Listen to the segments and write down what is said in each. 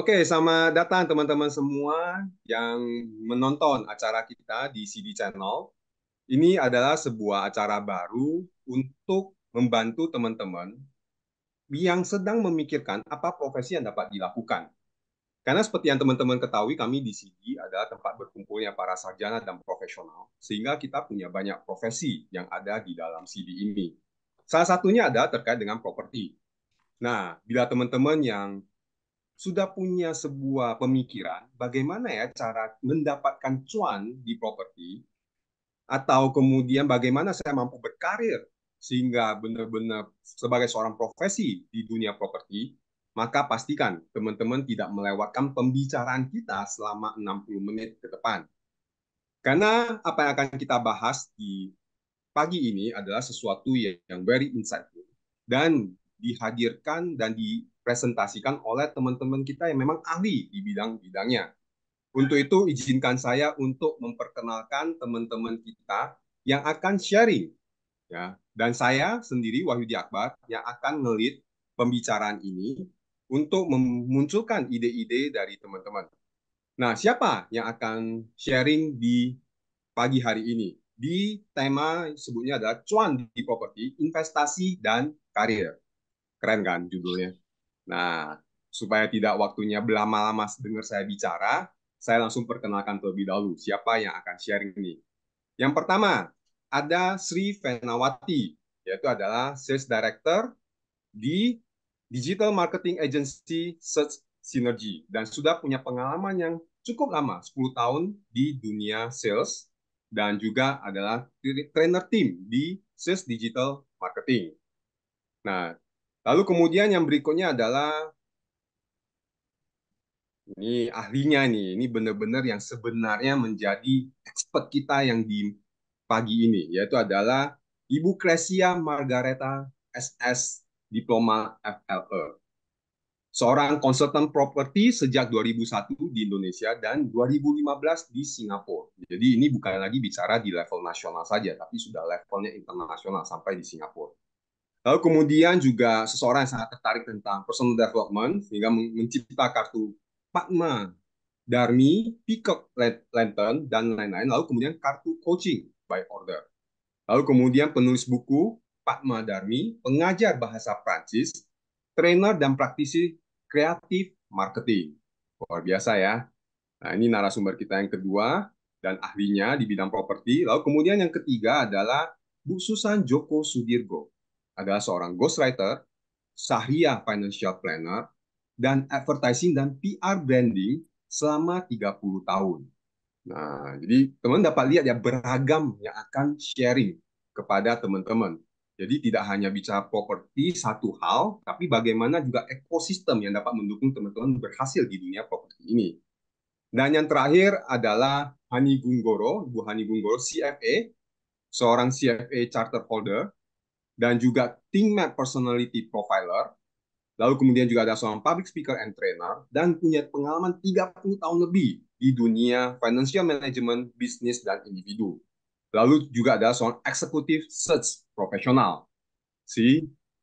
Oke, selamat datang teman-teman semua yang menonton acara kita di CD Channel. Ini adalah sebuah acara baru untuk membantu teman-teman yang sedang memikirkan apa profesi yang dapat dilakukan. Karena seperti yang teman-teman ketahui, kami di CD adalah tempat berkumpulnya para sarjana dan profesional, sehingga kita punya banyak profesi yang ada di dalam CD ini. Salah satunya adalah terkait dengan properti. Nah, bila teman-teman yang sudah punya sebuah pemikiran bagaimana ya cara mendapatkan cuan di properti atau kemudian bagaimana saya mampu berkarir sehingga benar-benar sebagai seorang profesi di dunia properti, maka pastikan teman-teman tidak melewatkan pembicaraan kita selama 60 menit ke depan. Karena apa yang akan kita bahas di pagi ini adalah sesuatu yang very insightful dan dihadirkan dan dipresentasikan oleh teman-teman kita yang memang ahli di bidang-bidangnya. Untuk itu, izinkan saya untuk memperkenalkan teman-teman kita yang akan sharing. Ya. Dan saya sendiri, Wahyudi Akbar, yang akan ngelit pembicaraan ini untuk memunculkan ide-ide dari teman-teman. Nah, siapa yang akan sharing di pagi hari ini? Di tema sebutnya adalah cuan di properti, investasi, dan karir. Keren kan judulnya? Nah, supaya tidak waktunya berlama-lama dengar saya bicara, saya langsung perkenalkan terlebih dahulu siapa yang akan sharing ini. Yang pertama, ada Sri Fenawati, yaitu adalah Sales Director di Digital Marketing Agency Search Synergy dan sudah punya pengalaman yang cukup lama, 10 tahun di dunia sales dan juga adalah trainer tim di Sales Digital Marketing. Nah, lalu kemudian yang berikutnya adalah ini ahlinya nih, ini benar-benar yang sebenarnya menjadi expert kita yang di pagi ini, yaitu adalah Ibu Kresia Margareta SS, Diploma FLE. Seorang konsultan properti sejak 2001 di Indonesia dan 2015 di Singapura. Jadi ini bukan lagi bicara di level nasional saja, tapi sudah levelnya internasional sampai di Singapura. Lalu kemudian juga seseorang yang sangat tertarik tentang personal development sehingga mencipta kartu Padma Darmi, Peacock Lantern, dan lain-lain. Lalu kemudian kartu coaching by order. Lalu kemudian penulis buku Padma Darmi, pengajar bahasa Prancis, trainer dan praktisi kreatif marketing. Luar biasa ya. Nah, ini narasumber kita yang kedua dan ahlinya di bidang properti. Lalu kemudian yang ketiga adalah Bu Susan Joko Sudirgo. Adalah seorang ghostwriter, Sahria Financial Planner, dan advertising dan PR branding selama 30 tahun. Nah, jadi teman dapat lihat ya beragam yang akan sharing kepada teman-teman. Jadi tidak hanya bicara properti satu hal, tapi bagaimana juga ekosistem yang dapat mendukung teman-teman berhasil di dunia properti ini. Dan yang terakhir adalah Hani Gunggoro, Bu Hani Gunggoro, CFA, seorang CFA charter holder, dan juga ThinkMap Personality Profiler. Lalu kemudian juga ada seorang public speaker and trainer, dan punya pengalaman 30 tahun lebih di dunia financial management, bisnis, dan individu. Lalu juga ada seorang executive search profesional.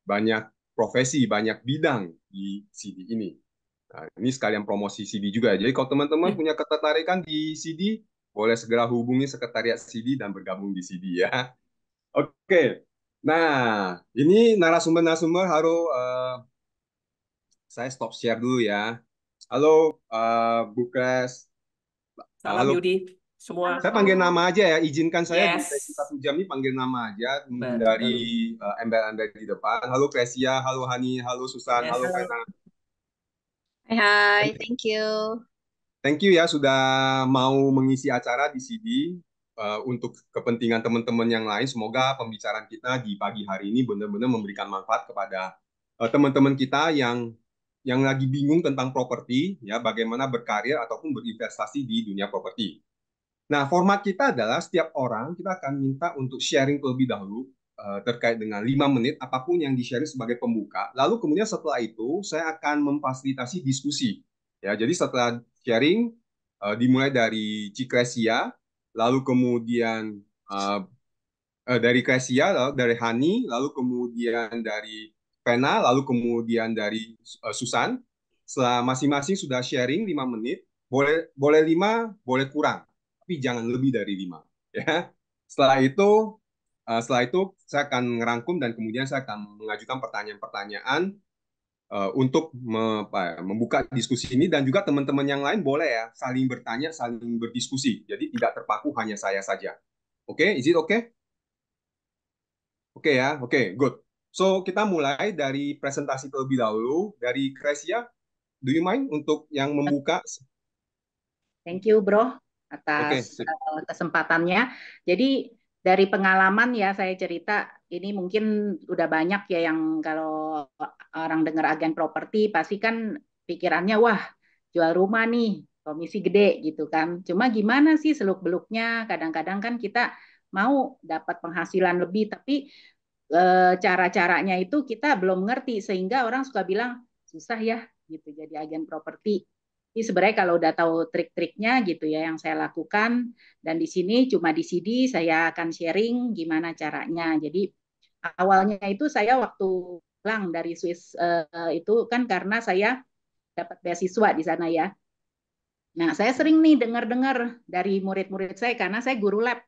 Banyak profesi, banyak bidang di CD ini. Nah, ini sekalian promosi CD juga. Jadi kalau teman-teman punya ketertarikan di CD, boleh segera hubungi sekretariat CD dan bergabung di CD ya. Oke. Nah, ini narasumber-narasumber harus saya stop share dulu ya. Halo, Bu Kres. Salam Halo, Yudi, semua. saya panggil nama aja ya. Izinkan saya di sesi Yes, 1 jam ini panggil nama aja, menghindari betul. embel-embel di depan. Halo Kresia, halo Hani, halo Susan, halo Yes. Vena. Hai, hai, thank you. Thank you ya sudah mau mengisi acara di CD untuk kepentingan teman-teman yang lain. Semoga pembicaraan kita di pagi hari ini benar-benar memberikan manfaat kepada teman-teman kita yang lagi bingung tentang properti, ya bagaimana berkarir ataupun berinvestasi di dunia properti. Nah, format kita adalah setiap orang kita akan minta untuk sharing terlebih dahulu terkait dengan 5 menit apapun yang di-sharing sebagai pembuka. Lalu kemudian setelah itu saya akan memfasilitasi diskusi. Ya, jadi setelah sharing dimulai dari Cikresia, lalu kemudian dari Kresia, lalu dari Hani, lalu kemudian dari Pena, lalu kemudian dari Susan. Setelah masing-masing sudah sharing 5 menit, boleh 5, boleh kurang, tapi jangan lebih dari 5. Ya. Setelah itu saya akan ngerangkum dan kemudian saya akan mengajukan pertanyaan-pertanyaan untuk membuka diskusi ini, dan juga teman-teman yang lain boleh ya saling bertanya, saling berdiskusi. Jadi tidak terpaku hanya saya saja. Oke, is it okay? Oke ya, oke, good. So kita mulai dari presentasi terlebih dahulu dari Kresia. Do you mind untuk yang membuka? Thank you, Bro, Oke, atas kesempatannya. Jadi dari pengalaman ya saya cerita, ini mungkin udah banyak ya yang kalau orang dengar agen properti pasti kan pikirannya, wah jual rumah nih, komisi gede gitu kan. Cuma gimana sih seluk-beluknya? Kadang-kadang kan kita mau dapat penghasilan lebih, tapi cara-caranya itu kita belum ngerti, sehingga orang suka bilang susah ya gitu jadi agen properti. Jadi sebenarnya kalau udah tahu trik-triknya gitu ya yang saya lakukan, dan di sini cuma di CD saya akan sharing gimana caranya. Jadi awalnya itu saya waktu pulang dari Swiss itu kan karena saya dapat beasiswa di sana ya. Nah, saya sering nih dengar-dengar dari murid-murid saya karena saya guru lab.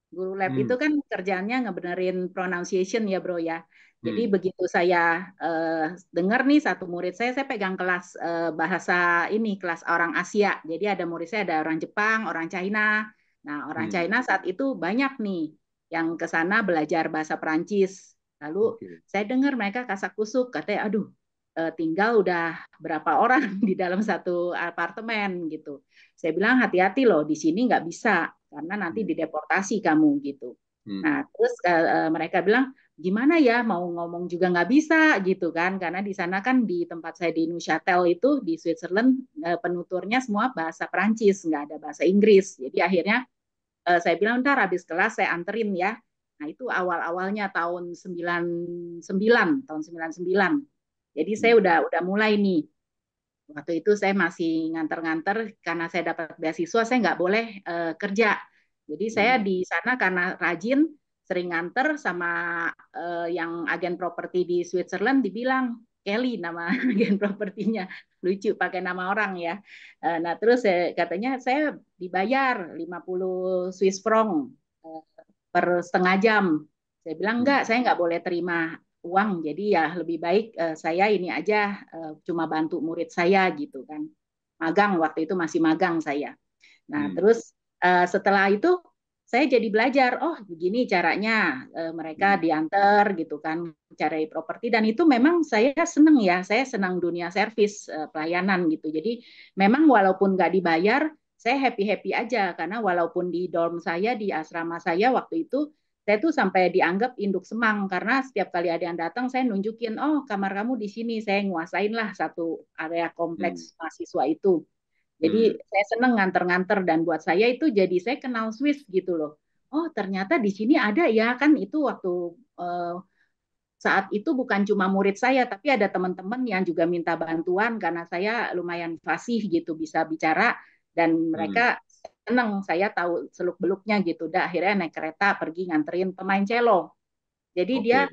Guru lab itu kan kerjaannya ngebenerin pronunciation ya, Bro ya. Jadi begitu saya dengar nih satu murid saya pegang kelas bahasa ini, kelas orang Asia. Jadi ada murid saya ada orang Jepang, orang China. Nah, orang China saat itu banyak nih yang ke sana belajar bahasa Perancis. Lalu saya dengar mereka kasak kusuk, katanya, aduh, tinggal udah berapa orang di dalam satu apartemen gitu. Saya bilang hati-hati loh, di sini nggak bisa karena nanti dideportasi kamu gitu. Nah terus mereka bilang gimana ya mau ngomong juga nggak bisa gitu kan, karena di sana kan di tempat saya di Neuchâtel itu di Switzerland penuturnya semua bahasa Perancis, nggak ada bahasa Inggris. Jadi akhirnya saya bilang ntar habis kelas saya anterin ya. Nah itu awal-awalnya tahun 99, tahun 99. Jadi saya udah mulai nih. Waktu itu saya masih nganter-nganter karena saya dapat beasiswa, saya nggak boleh kerja. Jadi saya di sana karena rajin, sering nganter sama yang agen properti di Switzerland dibilang Kelly nama agen propertinya, lucu pakai nama orang ya. Nah terus katanya saya dibayar 50 Swiss franc per setengah jam. Saya bilang enggak, saya nggak boleh terima uang, jadi ya lebih baik saya ini aja cuma bantu murid saya gitu kan. Magang waktu itu masih magang saya. Nah terus setelah itu saya jadi belajar, oh begini caranya mereka diantar gitu kan, cari properti, dan itu memang saya seneng ya, saya senang dunia servis pelayanan gitu. Jadi memang walaupun nggak dibayar, saya happy-happy aja karena walaupun di dorm saya di asrama saya waktu itu saya tuh sampai dianggap induk semang karena setiap kali ada yang datang saya nunjukin, oh kamar kamu di sini, saya nguasain lah satu area kompleks mahasiswa itu. Jadi saya seneng nganter-nganter dan buat saya itu jadi saya kenal Swiss gitu loh. Oh ternyata di sini ada ya, kan itu waktu saat itu bukan cuma murid saya tapi ada teman-teman yang juga minta bantuan karena saya lumayan fasih gitu bisa bicara, dan mereka seneng saya tahu seluk-beluknya gitu. Udah akhirnya naik kereta pergi nganterin pemain cello. Jadi dia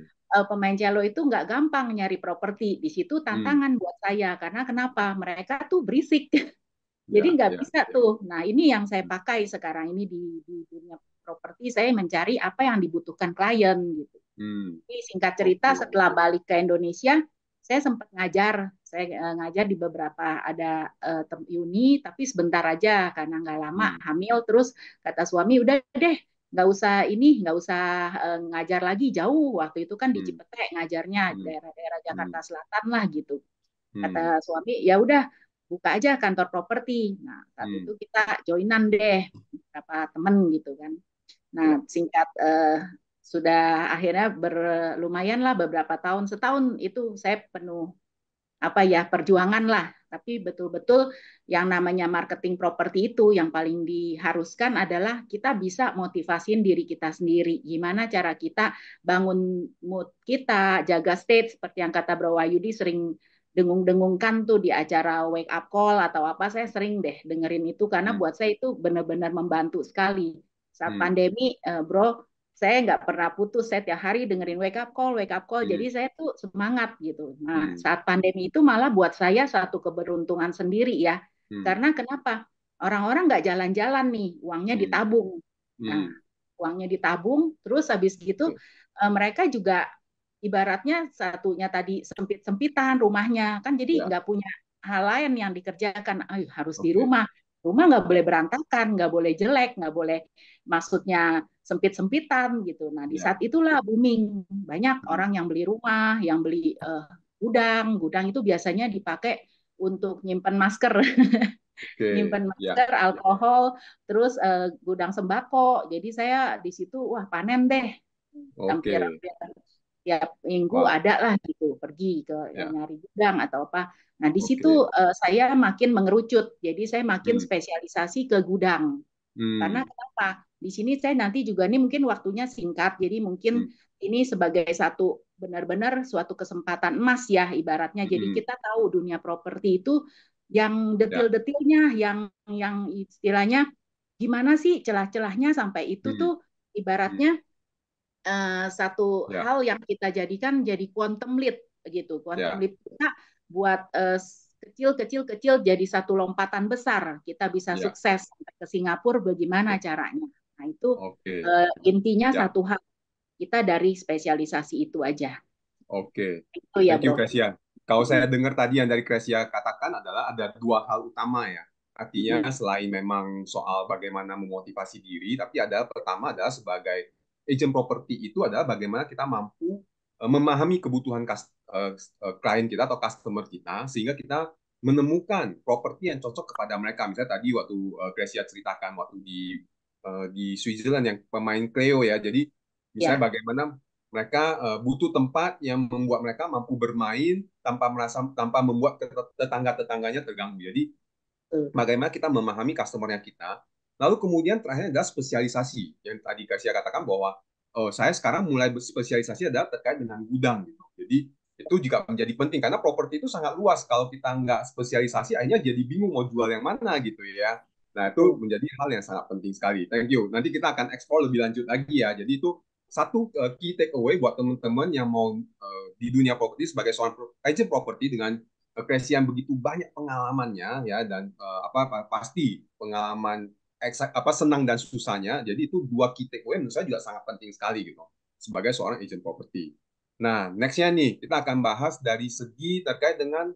pemain cello itu nggak gampang nyari properti. Di situ tantangan buat saya karena kenapa? Mereka tuh berisik. Jadi nggak bisa tuh. Nah ini yang saya pakai sekarang ini di dunia properti, saya mencari apa yang dibutuhkan klien gitu. Jadi singkat cerita setelah balik ke Indonesia, saya sempat ngajar. Saya ngajar di beberapa ada uni, tapi sebentar aja karena nggak lama hamil. Terus kata suami udah deh nggak usah ini, nggak usah ngajar lagi jauh. Waktu itu kan di Cipete ngajarnya daerah-daerah Jakarta Selatan lah gitu. Kata suami ya udah buka aja kantor properti. Nah, saat itu kita joinan deh beberapa temen gitu kan. Nah, singkat sudah akhirnya lumayan lah beberapa tahun, setahun itu saya penuh apa ya perjuangan lah. Tapi betul-betul yang namanya marketing properti itu yang paling diharuskan adalah kita bisa motivasiin diri kita sendiri. Gimana cara kita bangun mood kita, jaga state seperti yang kata Bro Wahyudi sering dengung-dengungkan tuh di acara wake up call atau apa, saya sering deh dengerin itu karena buat saya itu benar-benar membantu sekali. Saat pandemi, Bro, saya nggak pernah putus, saya tiap hari dengerin wake up call, jadi saya tuh semangat gitu. Nah, saat pandemi itu malah buat saya satu keberuntungan sendiri ya, karena kenapa? Orang-orang nggak jalan-jalan nih, uangnya ditabung. Nah, uangnya ditabung, terus habis gitu mereka juga ibaratnya satunya tadi sempit-sempitan rumahnya, kan jadi nggak punya hal lain yang dikerjakan, harus di rumah. Rumah nggak boleh berantakan, nggak boleh jelek, nggak boleh maksudnya sempit-sempitan gitu. Nah, di saat itulah booming. Banyak orang yang beli rumah, yang beli gudang. Gudang itu biasanya dipakai untuk nyimpen masker, nyimpen masker, alkohol, terus gudang sembako. Jadi saya di situ, wah panen deh. Hampir-hampir tiap minggu ada lah gitu, pergi ke nyari gudang atau apa. Nah, di situ saya makin mengerucut. Jadi saya makin spesialisasi ke gudang. Karena kenapa? Di sini saya nanti juga ini mungkin waktunya singkat, jadi mungkin ini sebagai satu benar-benar suatu kesempatan emas ya ibaratnya. Jadi kita tahu dunia properti itu yang detil-detilnya, yang istilahnya gimana sih celah-celahnya sampai itu tuh ibaratnya satu hal yang kita jadikan jadi quantum leap gitu. Quantum leap kita buat kecil-kecil jadi satu lompatan besar. Kita bisa sukses sampai ke Singapura bagaimana caranya. Nah, itu intinya satu hal. Kita dari spesialisasi itu aja. Itu ya, Thank you, Bro. Gracia. Kalau saya dengar tadi yang dari Gracia katakan adalah ada dua hal utama ya. Artinya selain memang soal bagaimana memotivasi diri, tapi ada pertama adalah sebagai agent properti itu adalah bagaimana kita mampu memahami kebutuhan klien kita atau customer kita sehingga kita menemukan properti yang cocok kepada mereka. Misalnya tadi waktu Gracia ceritakan waktu di Switzerland yang pemain Cleo ya. Jadi misalnya bagaimana mereka butuh tempat yang membuat mereka mampu bermain tanpa membuat tetangga-tetangganya terganggu. Jadi bagaimana kita memahami customer-nya kita. Lalu kemudian terakhir adalah spesialisasi. Yang tadi Kasia katakan bahwa saya sekarang mulai berspesialisasi adalah terkait dengan gudang. Gitu. Jadi itu juga menjadi penting karena properti itu sangat luas. Kalau kita nggak spesialisasi, akhirnya jadi bingung mau jual yang mana gitu ya. Nah itu menjadi hal yang sangat penting sekali. Thank you. Nanti kita akan explore lebih lanjut lagi ya. Jadi itu satu key takeaway buat teman-teman yang mau di dunia properti sebagai seorang agent properti dengan Gracia yang begitu banyak pengalamannya ya dan pasti pengalaman senang dan susahnya. Jadi itu dua key takeaway menurut saya juga sangat penting sekali gitu sebagai seorang agent properti. Nah, nextnya nih kita akan bahas dari segi terkait dengan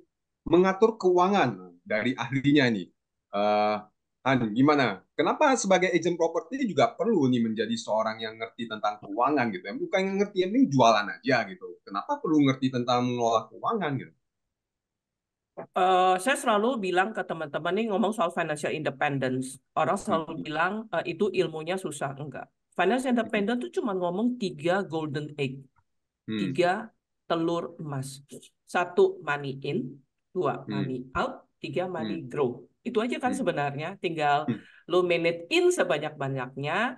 mengatur keuangan dari ahlinya nih. Han, gimana? Kenapa sebagai agent properti juga perlu nih menjadi seorang yang ngerti tentang keuangan gitu ya? Bukan yang ngerti yang penting jualan aja gitu. Kenapa perlu ngerti tentang mengelola keuangan gitu? Saya selalu bilang ke teman-teman nih ngomong soal financial independence. Orang selalu bilang itu ilmunya susah. Enggak. Financial independence itu cuma ngomong 3 golden egg. 3 telur emas. 1 money in, 2 money out, 3 money grow. Itu aja kan sebenarnya. Tinggal lo manage in sebanyak-banyaknya,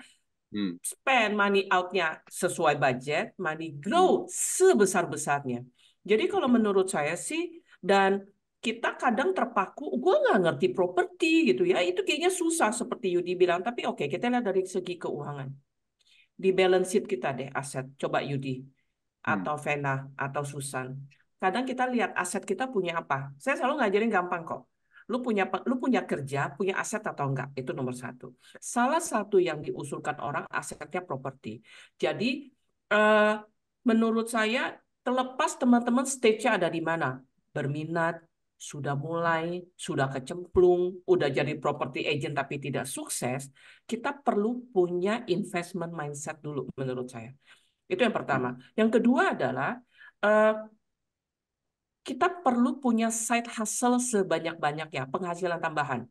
spend money out-nya sesuai budget, money grow sebesar-besarnya. Jadi kalau menurut saya sih, dan kita kadang terpaku, gue nggak ngerti properti gitu ya, itu kayaknya susah seperti Yudi bilang. Tapi oke, kita lihat dari segi keuangan. Di balance sheet kita deh aset. Coba Yudi, atau Vena, atau Susan. Kadang kita lihat aset kita punya apa. Saya selalu ngajarin gampang kok. Lu punya kerja, punya aset atau enggak? Itu nomor 1. Salah satu yang diusulkan orang asetnya properti. Jadi menurut saya terlepas teman-teman stage-nya ada di mana. Berminat, sudah mulai, sudah kecemplung, udah jadi property agent tapi tidak sukses, kita perlu punya investment mindset dulu menurut saya. Itu yang pertama. Yang kedua adalah kita perlu punya side hustle sebanyak-banyaknya, penghasilan tambahan.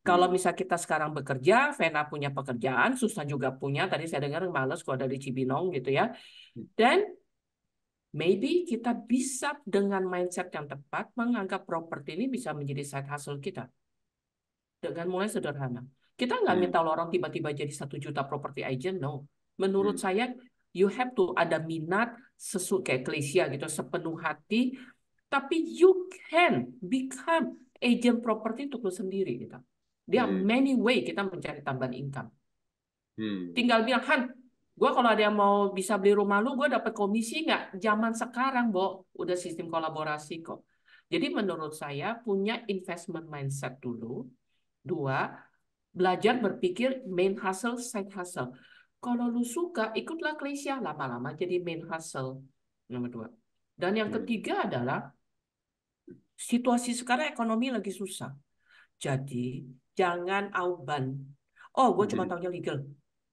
Kalau misal kita sekarang bekerja, Vena punya pekerjaan, Susan juga punya, tadi saya dengar males kalau ada di Cibinong gitu ya. Dan maybe kita bisa dengan mindset yang tepat menganggap properti ini bisa menjadi side hustle kita. Dengan mulai sederhana. Kita nggak minta orang tiba-tiba jadi 1 juta property agent, no. Menurut saya, you have to ada minat kayak Klesia gitu, sepenuh hati, tapi you can become agent property untuk lo sendiri gitu. There are many way kita mencari tambahan income. Tinggal bilang, Han, Gue kalau ada yang mau bisa beli rumah lu, gue dapat komisi nggak? Zaman sekarang, Bo, udah sistem kolaborasi kok. Jadi menurut saya punya investment mindset dulu. Dua, belajar berpikir main hustle, side hustle. Kalau lu suka, ikutlah Malaysia. Lama-lama jadi main hustle. Nomor dua. Dan yang ketiga adalah situasi sekarang ekonomi lagi susah. Jadi jangan auban. Oh, gue cuma taunya legal.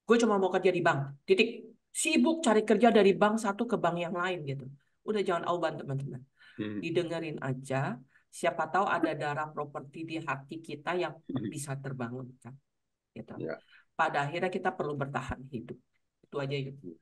Gue cuma mau kerja di bank. Titik. Sibuk cari kerja dari bank satu ke bank yang lain gitu. Udah jangan auban teman-teman. Didengerin aja. Siapa tahu ada darah properti di hati kita yang bisa terbangunkan. Gitu. Ya. Pada akhirnya kita perlu bertahan hidup. Itu aja itu.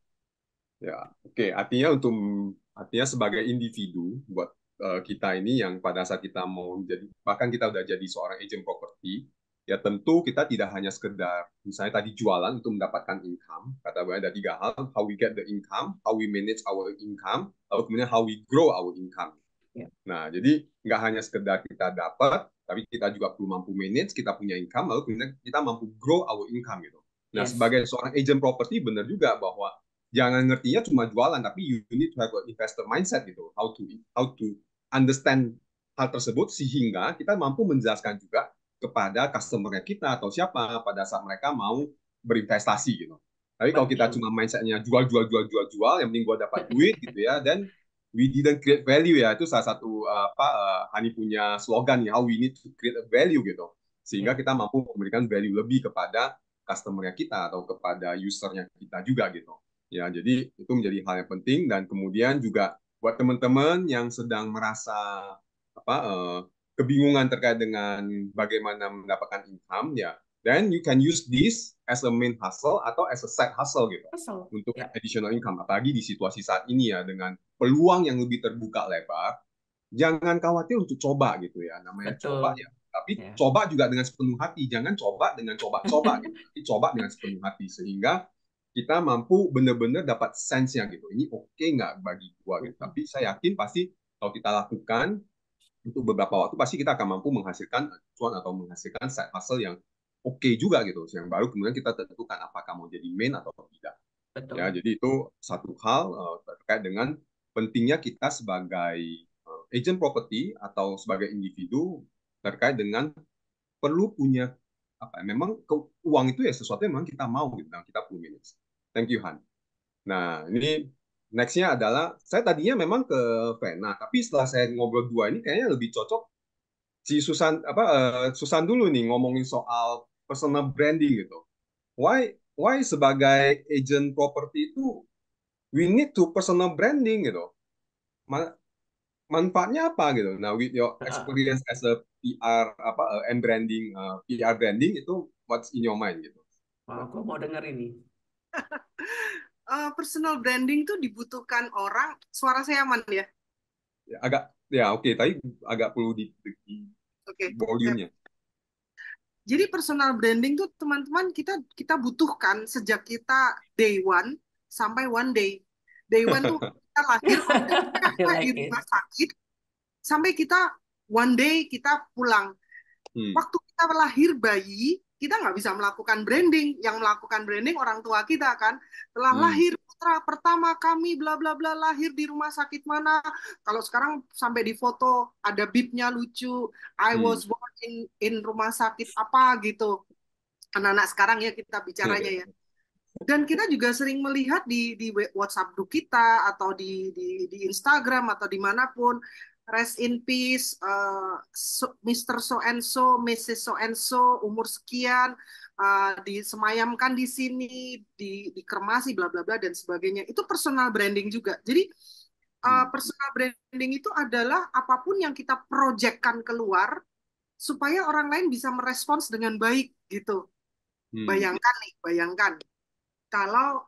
Ya, oke. Artinya sebagai individu buat kita ini yang pada saat kita mau menjadi, bahkan kita udah jadi seorang agent properti, ya tentu kita tidak hanya sekedar misalnya tadi jualan untuk mendapatkan income. Kata gue ada 3 hal: how we get the income, how we manage our income, lalu kemudian how we grow our income. Ya. Nah, jadi nggak hanya sekedar kita dapat, tapi kita juga perlu mampu manage, kita punya income, lalu kemudian kita mampu grow our income gitu. Nah, Yes. sebagai seorang agent property benar juga bahwa jangan ngertinya cuma jualan, tapi you need to have an investor mindset gitu. How to understand hal tersebut sehingga kita mampu menjelaskan juga kepada customer kita atau siapa pada saat mereka mau berinvestasi gitu. Tapi kalau kita cuma mindsetnya jual, yang penting gua dapat duit gitu ya, dan we didn't create value ya. Itu salah satu Hani punya slogan ya, how we need to create a value gitu. Sehingga kita mampu memberikan value lebih kepada customer kita atau kepada usernya kita juga gitu. Ya, jadi itu menjadi hal yang penting. Dan kemudian juga buat teman-teman yang sedang merasa kebingungan terkait dengan bagaimana mendapatkan income, ya, then you can use this as a main hustle atau as a side hustle gitu untuk additional income. Apalagi di situasi saat ini ya, dengan peluang yang lebih terbuka lebar, jangan khawatir untuk coba gitu ya. Namanya coba ya, tapi coba juga dengan sepenuh hati. Jangan coba dengan coba-coba gitu, tapi coba dengan sepenuh hati sehingga kita mampu benar-benar dapat sense-nya gitu. Ini oke nggak bagi gua gitu. Tapi saya yakin pasti kalau kita lakukan untuk beberapa waktu pasti kita akan mampu menghasilkan cuan atau menghasilkan side hustle yang oke juga gitu. Yang baru kemudian kita tentukan apakah mau jadi main atau tidak. Betul. Ya, jadi itu satu hal terkait dengan pentingnya kita sebagai agent property atau sebagai individu terkait dengan perlu punya memang uang itu ya sesuatu yang memang kita mau gitu, dan kita perlu manage. Thank you, Han. Nah, ini next-nya adalah saya tadinya memang ke Vena, tapi setelah saya ngobrol dua ini kayaknya lebih cocok si Susan dulu nih ngomongin soal personal branding gitu. Why sebagai agent property itu we need to personal branding gitu. Manfaatnya apa gitu? Nah, with your experience as a PR and branding, PR branding itu what's in your mind gitu. Aku mau denger ini. Personal branding tuh dibutuhkan orang. Suara saya aman ya? Oke. Tapi agak perlu di volume-nya. Jadi personal branding tuh teman-teman kita butuhkan sejak kita day one sampai one day. Day one tuh kita lahir di rumah sakit sampai kita one day kita pulang. Waktu kita lahir bayi, kita nggak bisa melakukan branding. Yang melakukan branding orang tua kita kan. Telah lahir putra pertama kami bla bla bla lahir di rumah sakit mana. Kalau sekarang sampai di foto ada bibnya lucu. I was born in rumah sakit apa gitu. Anak-anak sekarang ya kita bicaranya ya. Dan kita juga sering melihat di WhatsApp group kita atau di Instagram atau dimanapun, rest in peace, Mr. So and so, Mrs. So and so, umur sekian, disemayamkan di sini, dikremasi, bla bla bla dan sebagainya. Itu personal branding juga. Jadi personal branding itu adalah apapun yang kita projectkan keluar supaya orang lain bisa merespons dengan baik gitu. Bayangkan kalau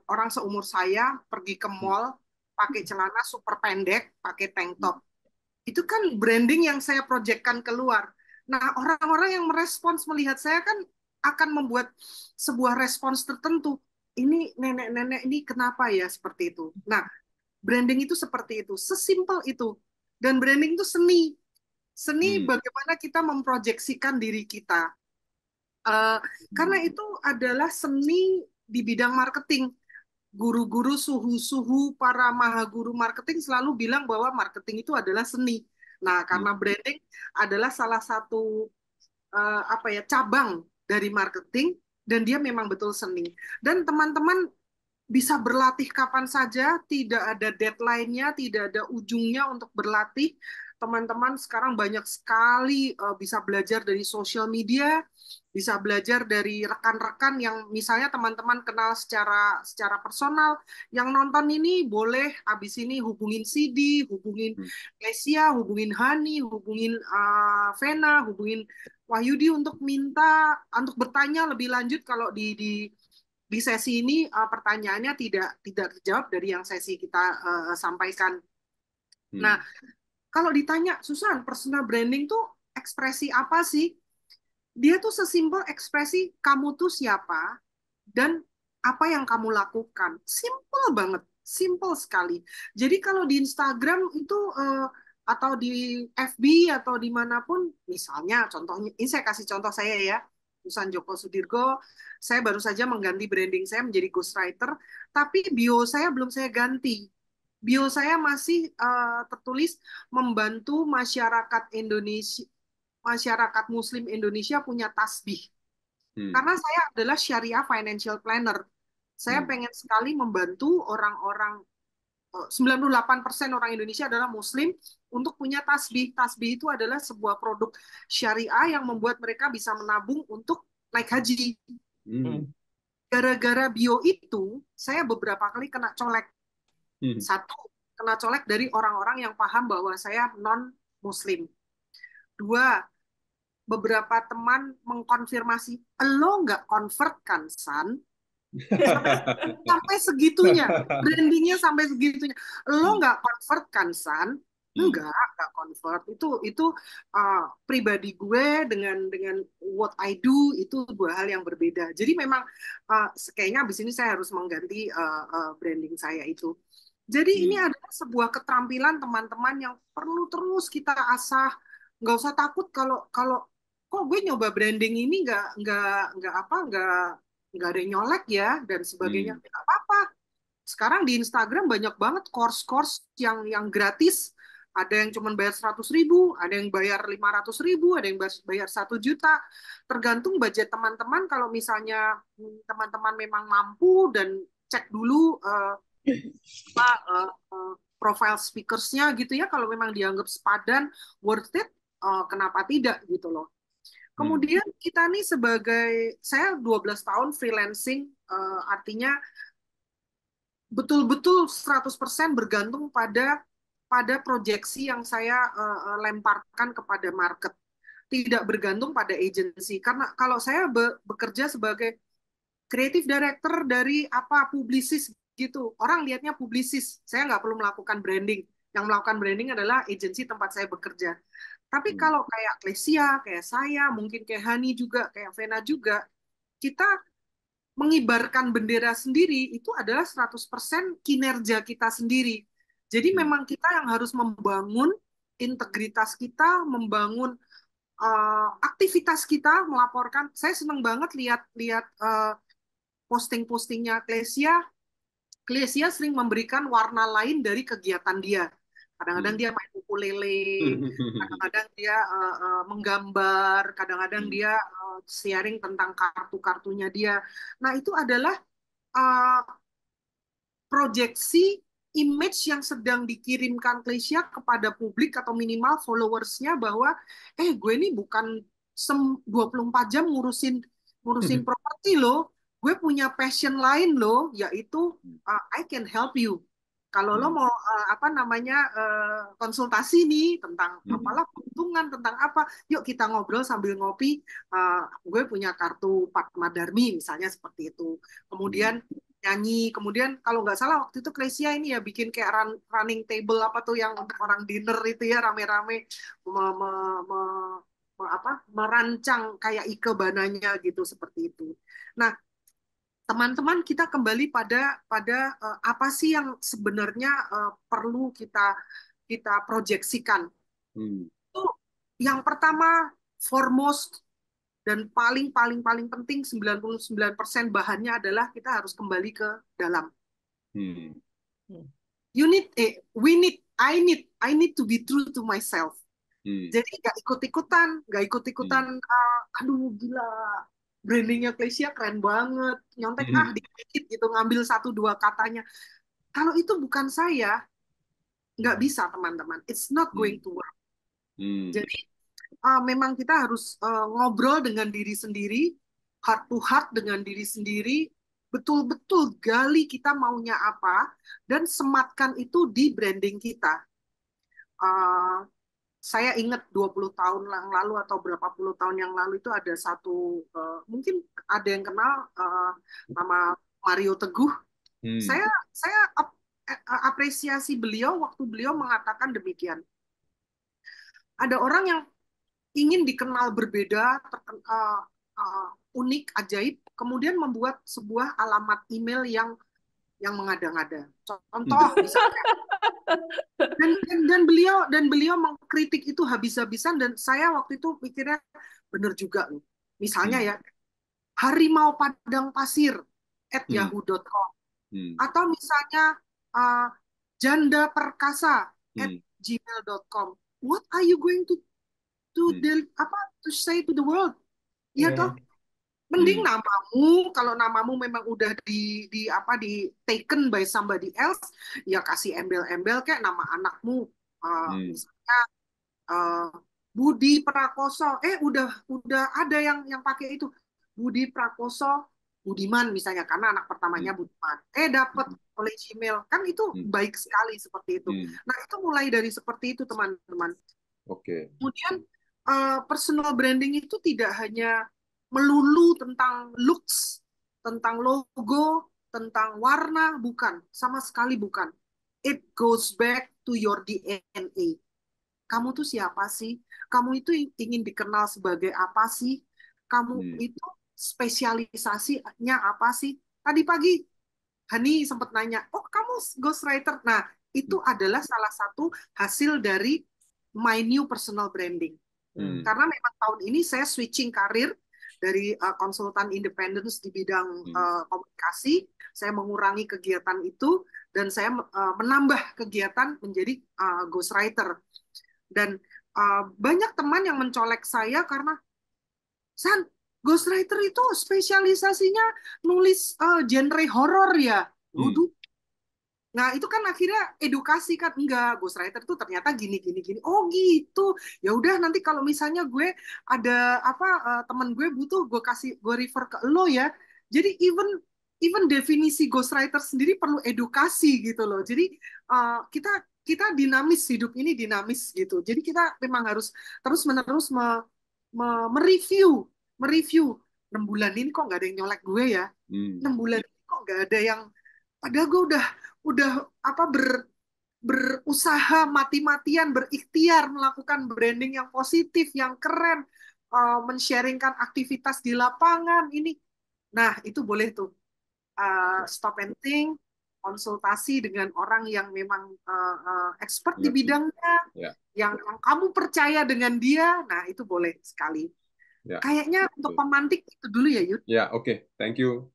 orang seumur saya pergi ke mall pakai celana super pendek, pakai tank top. Itu kan branding yang saya projectkan keluar. Nah, orang-orang yang merespons melihat saya kan akan membuat sebuah respons tertentu. Ini nenek-nenek ini kenapa ya seperti itu. Nah, branding itu seperti itu. Sesimpel itu. Dan branding itu seni. Seni bagaimana kita memproyeksikan diri kita. Karena itu adalah seni di bidang marketing. guru-guru suhu-suhu para mahaguru marketing selalu bilang bahwa marketing itu adalah seni. Nah, karena branding adalah salah satu cabang dari marketing dan dia memang betul seni. Dan teman-teman bisa berlatih kapan saja, tidak ada deadline-nya, tidak ada ujungnya untuk berlatih. Teman-teman sekarang banyak sekali bisa belajar dari sosial media, bisa belajar dari rekan-rekan yang misalnya teman-teman kenal secara personal, yang nonton ini boleh habis ini hubungin CD, hubungin Lesia, hubungin Hani, hubungin Vena, hubungin Wahyudi untuk bertanya lebih lanjut kalau di sesi ini pertanyaannya tidak terjawab dari yang sesi kita sampaikan. Nah, kalau ditanya, Susan, personal branding tuh ekspresi apa sih? Dia tuh sesimpel ekspresi kamu tuh siapa dan apa yang kamu lakukan. Simple banget, simple sekali. Jadi kalau di Instagram itu atau di FB atau dimanapun, misalnya contohnya, ini saya kasih contoh saya ya, Susan Joko Sudirgo, saya baru saja mengganti branding saya menjadi ghostwriter, tapi bio saya belum saya ganti. Bio saya masih tertulis membantu masyarakat Indonesia, masyarakat Muslim Indonesia punya tasbih. Karena saya adalah Syariah Financial Planner. Saya pengen sekali membantu orang-orang, 98% orang Indonesia adalah Muslim untuk punya tasbih. Tasbih itu adalah sebuah produk syariah yang membuat mereka bisa menabung untuk naik haji. Gara-gara bio itu, saya beberapa kali kena colek. Satu, kena colek dari orang-orang yang paham bahwa saya non-Muslim. Dua, beberapa teman mengkonfirmasi, lo nggak convert kan, San? Sampai segitunya, brandingnya sampai segitunya. Lo nggak convert kan, San? Nggak convert. Itu pribadi gue dengan what I do itu dua hal yang berbeda. Jadi memang kayaknya abis ini saya harus mengganti branding saya itu. Jadi ini adalah sebuah keterampilan teman-teman yang perlu terus kita asah. Nggak usah takut kalau kok gue nyoba branding ini nggak ada yang nyolek ya dan sebagainya. Nggak apa-apa. Sekarang di Instagram banyak banget course-course yang gratis. Ada yang cuma bayar 100.000, ada yang bayar 500.000, ada yang bayar 1 juta. Tergantung budget teman-teman. Kalau misalnya teman-teman memang mampu dan cek dulu profile speakersnya gitu ya, kalau memang dianggap sepadan, worth it, kenapa tidak gitu loh. Kemudian kita nih saya 12 tahun freelancing, artinya betul-betul 100% bergantung pada proyeksi yang saya lemparkan kepada market. Tidak bergantung pada agency. Karena kalau saya bekerja sebagai creative director dari publicis gitu, orang lihatnya publicis. Saya nggak perlu melakukan branding. Yang melakukan branding adalah agensi tempat saya bekerja. Tapi kalau kayak Klesia, kayak saya, mungkin kayak Hani juga, kayak Vena juga, kita mengibarkan bendera sendiri itu adalah 100% kinerja kita sendiri. Jadi memang kita yang harus membangun integritas kita, membangun aktivitas kita, melaporkan. Saya senang banget lihat posting-postingnya Klesia. Klesia sering memberikan warna lain dari kegiatan dia. Kadang-kadang dia main ukulele, kadang-kadang dia menggambar, kadang-kadang dia sharing tentang kartu-kartunya dia. Nah, itu adalah proyeksi image yang sedang dikirimkan Klesia kepada publik atau minimal followersnya bahwa gue ini bukan 24 jam ngurusin properti loh, gue punya passion lain loh, yaitu I can help you. Kalau lo mau konsultasi nih tentang apalah keuntungan, tentang apa, yuk kita ngobrol sambil ngopi. Gue punya kartu Padma Dharmi misalnya seperti itu. Kemudian nyanyi, kemudian kalau nggak salah waktu itu Klesia ini ya bikin kayak running table apa tuh yang untuk orang dinner itu ya, rame-rame merancang kayak ikebananya gitu seperti itu. Nah, teman-teman, kita kembali pada apa sih yang sebenarnya perlu kita proyeksikan. Itu yang pertama, foremost dan paling penting 99% bahannya adalah kita harus kembali ke dalam. Hmm. I need to be true to myself. Jadi nggak ikut-ikutan, aduh gila, brandingnya Klesia keren banget, nyontek dikit gitu, ngambil 1-2 katanya. Kalau itu bukan saya, nggak bisa teman-teman. It's not going to work. Jadi memang kita harus ngobrol dengan diri sendiri, heart to heart dengan diri sendiri, betul-betul gali kita maunya apa, dan sematkan itu di branding kita. Saya ingat 20 tahun yang lalu atau berapa puluh tahun yang lalu itu ada satu, mungkin ada yang kenal nama Mario Teguh. Saya apresiasi beliau waktu beliau mengatakan demikian. Ada orang yang ingin dikenal berbeda, unik, ajaib, kemudian membuat sebuah alamat email yang mengada-ngada. Contoh misalnya, dan beliau mengkritik itu habis-habisan, dan saya waktu itu pikirnya benar juga loh. Misalnya ya, harimau padang pasir @yahoo.com, atau misalnya janda perkasa @gmail.com. What are you going to say to the world? Ya toh, mending namamu, kalau namamu memang udah di taken by somebody else, ya kasih embel-embel kayak nama anakmu, misalnya Budi Prakoso, udah ada yang pakai itu, Budi Prakoso Budiman misalnya, karena anak pertamanya Budiman, dapat oleh Gmail, kan itu baik sekali seperti itu. Nah, itu mulai dari seperti itu teman-teman. Kemudian personal branding itu tidak hanya melulu tentang looks, tentang logo, tentang warna, bukan, sama sekali bukan. It goes back to your DNA. Kamu tuh siapa sih? Kamu itu ingin dikenal sebagai apa sih? Kamu itu spesialisasinya apa sih? Tadi pagi Hani sempat nanya, oh kamu ghostwriter. Nah, itu adalah salah satu hasil dari my new personal branding. Karena memang tahun ini saya switching karir dari konsultan independence di bidang komunikasi, saya mengurangi kegiatan itu, dan saya menambah kegiatan menjadi ghostwriter. Dan banyak teman yang mencolek saya karena, San, ghostwriter itu spesialisasinya nulis genre horor ya. Waduh. Nah, itu kan akhirnya edukasi kan, enggak, ghostwriter itu ternyata gini. Oh gitu. Ya udah, nanti kalau misalnya gue ada teman gue butuh, gue refer ke lo ya. Jadi even definisi ghostwriter sendiri perlu edukasi gitu loh. Jadi kita dinamis, hidup ini dinamis gitu. Jadi kita memang harus terus-menerus mereview 6 bulan ini kok nggak ada yang nyolek gue ya. 6 bulan ini kok nggak ada yang, padahal gue udah berusaha mati-matian, berikhtiar melakukan branding yang positif, yang keren, men-sharingkan aktivitas di lapangan ini. Nah, itu boleh tuh stop and think, konsultasi dengan orang yang memang expert di bidangnya, yang kamu percaya dengan dia. Nah, itu boleh sekali. Kayaknya untuk pemantik itu dulu ya, Yud. Ya, oke. Thank you,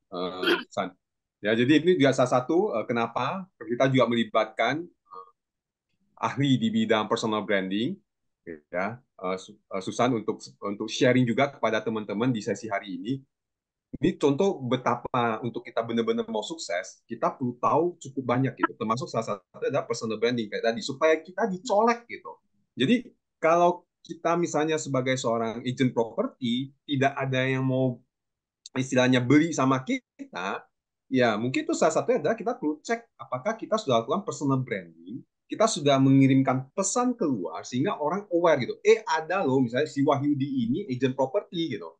San. Ya, jadi ini juga salah satu kenapa kita juga melibatkan ahli di bidang personal branding, ya, Susan, untuk sharing juga kepada teman-teman di sesi hari ini. Ini contoh betapa untuk kita benar-benar mau sukses, kita perlu tahu cukup banyak gitu. Termasuk salah satu adalah personal branding kayak tadi, supaya kita dicolek gitu. Jadi kalau kita misalnya sebagai seorang agent properti, tidak ada yang mau istilahnya beli sama kita, ya mungkin itu salah satunya adalah kita perlu cek apakah kita sudah lakukan personal branding, kita sudah mengirimkan pesan keluar sehingga orang aware gitu. Ada loh misalnya si Wahyudi ini agent properti gitu.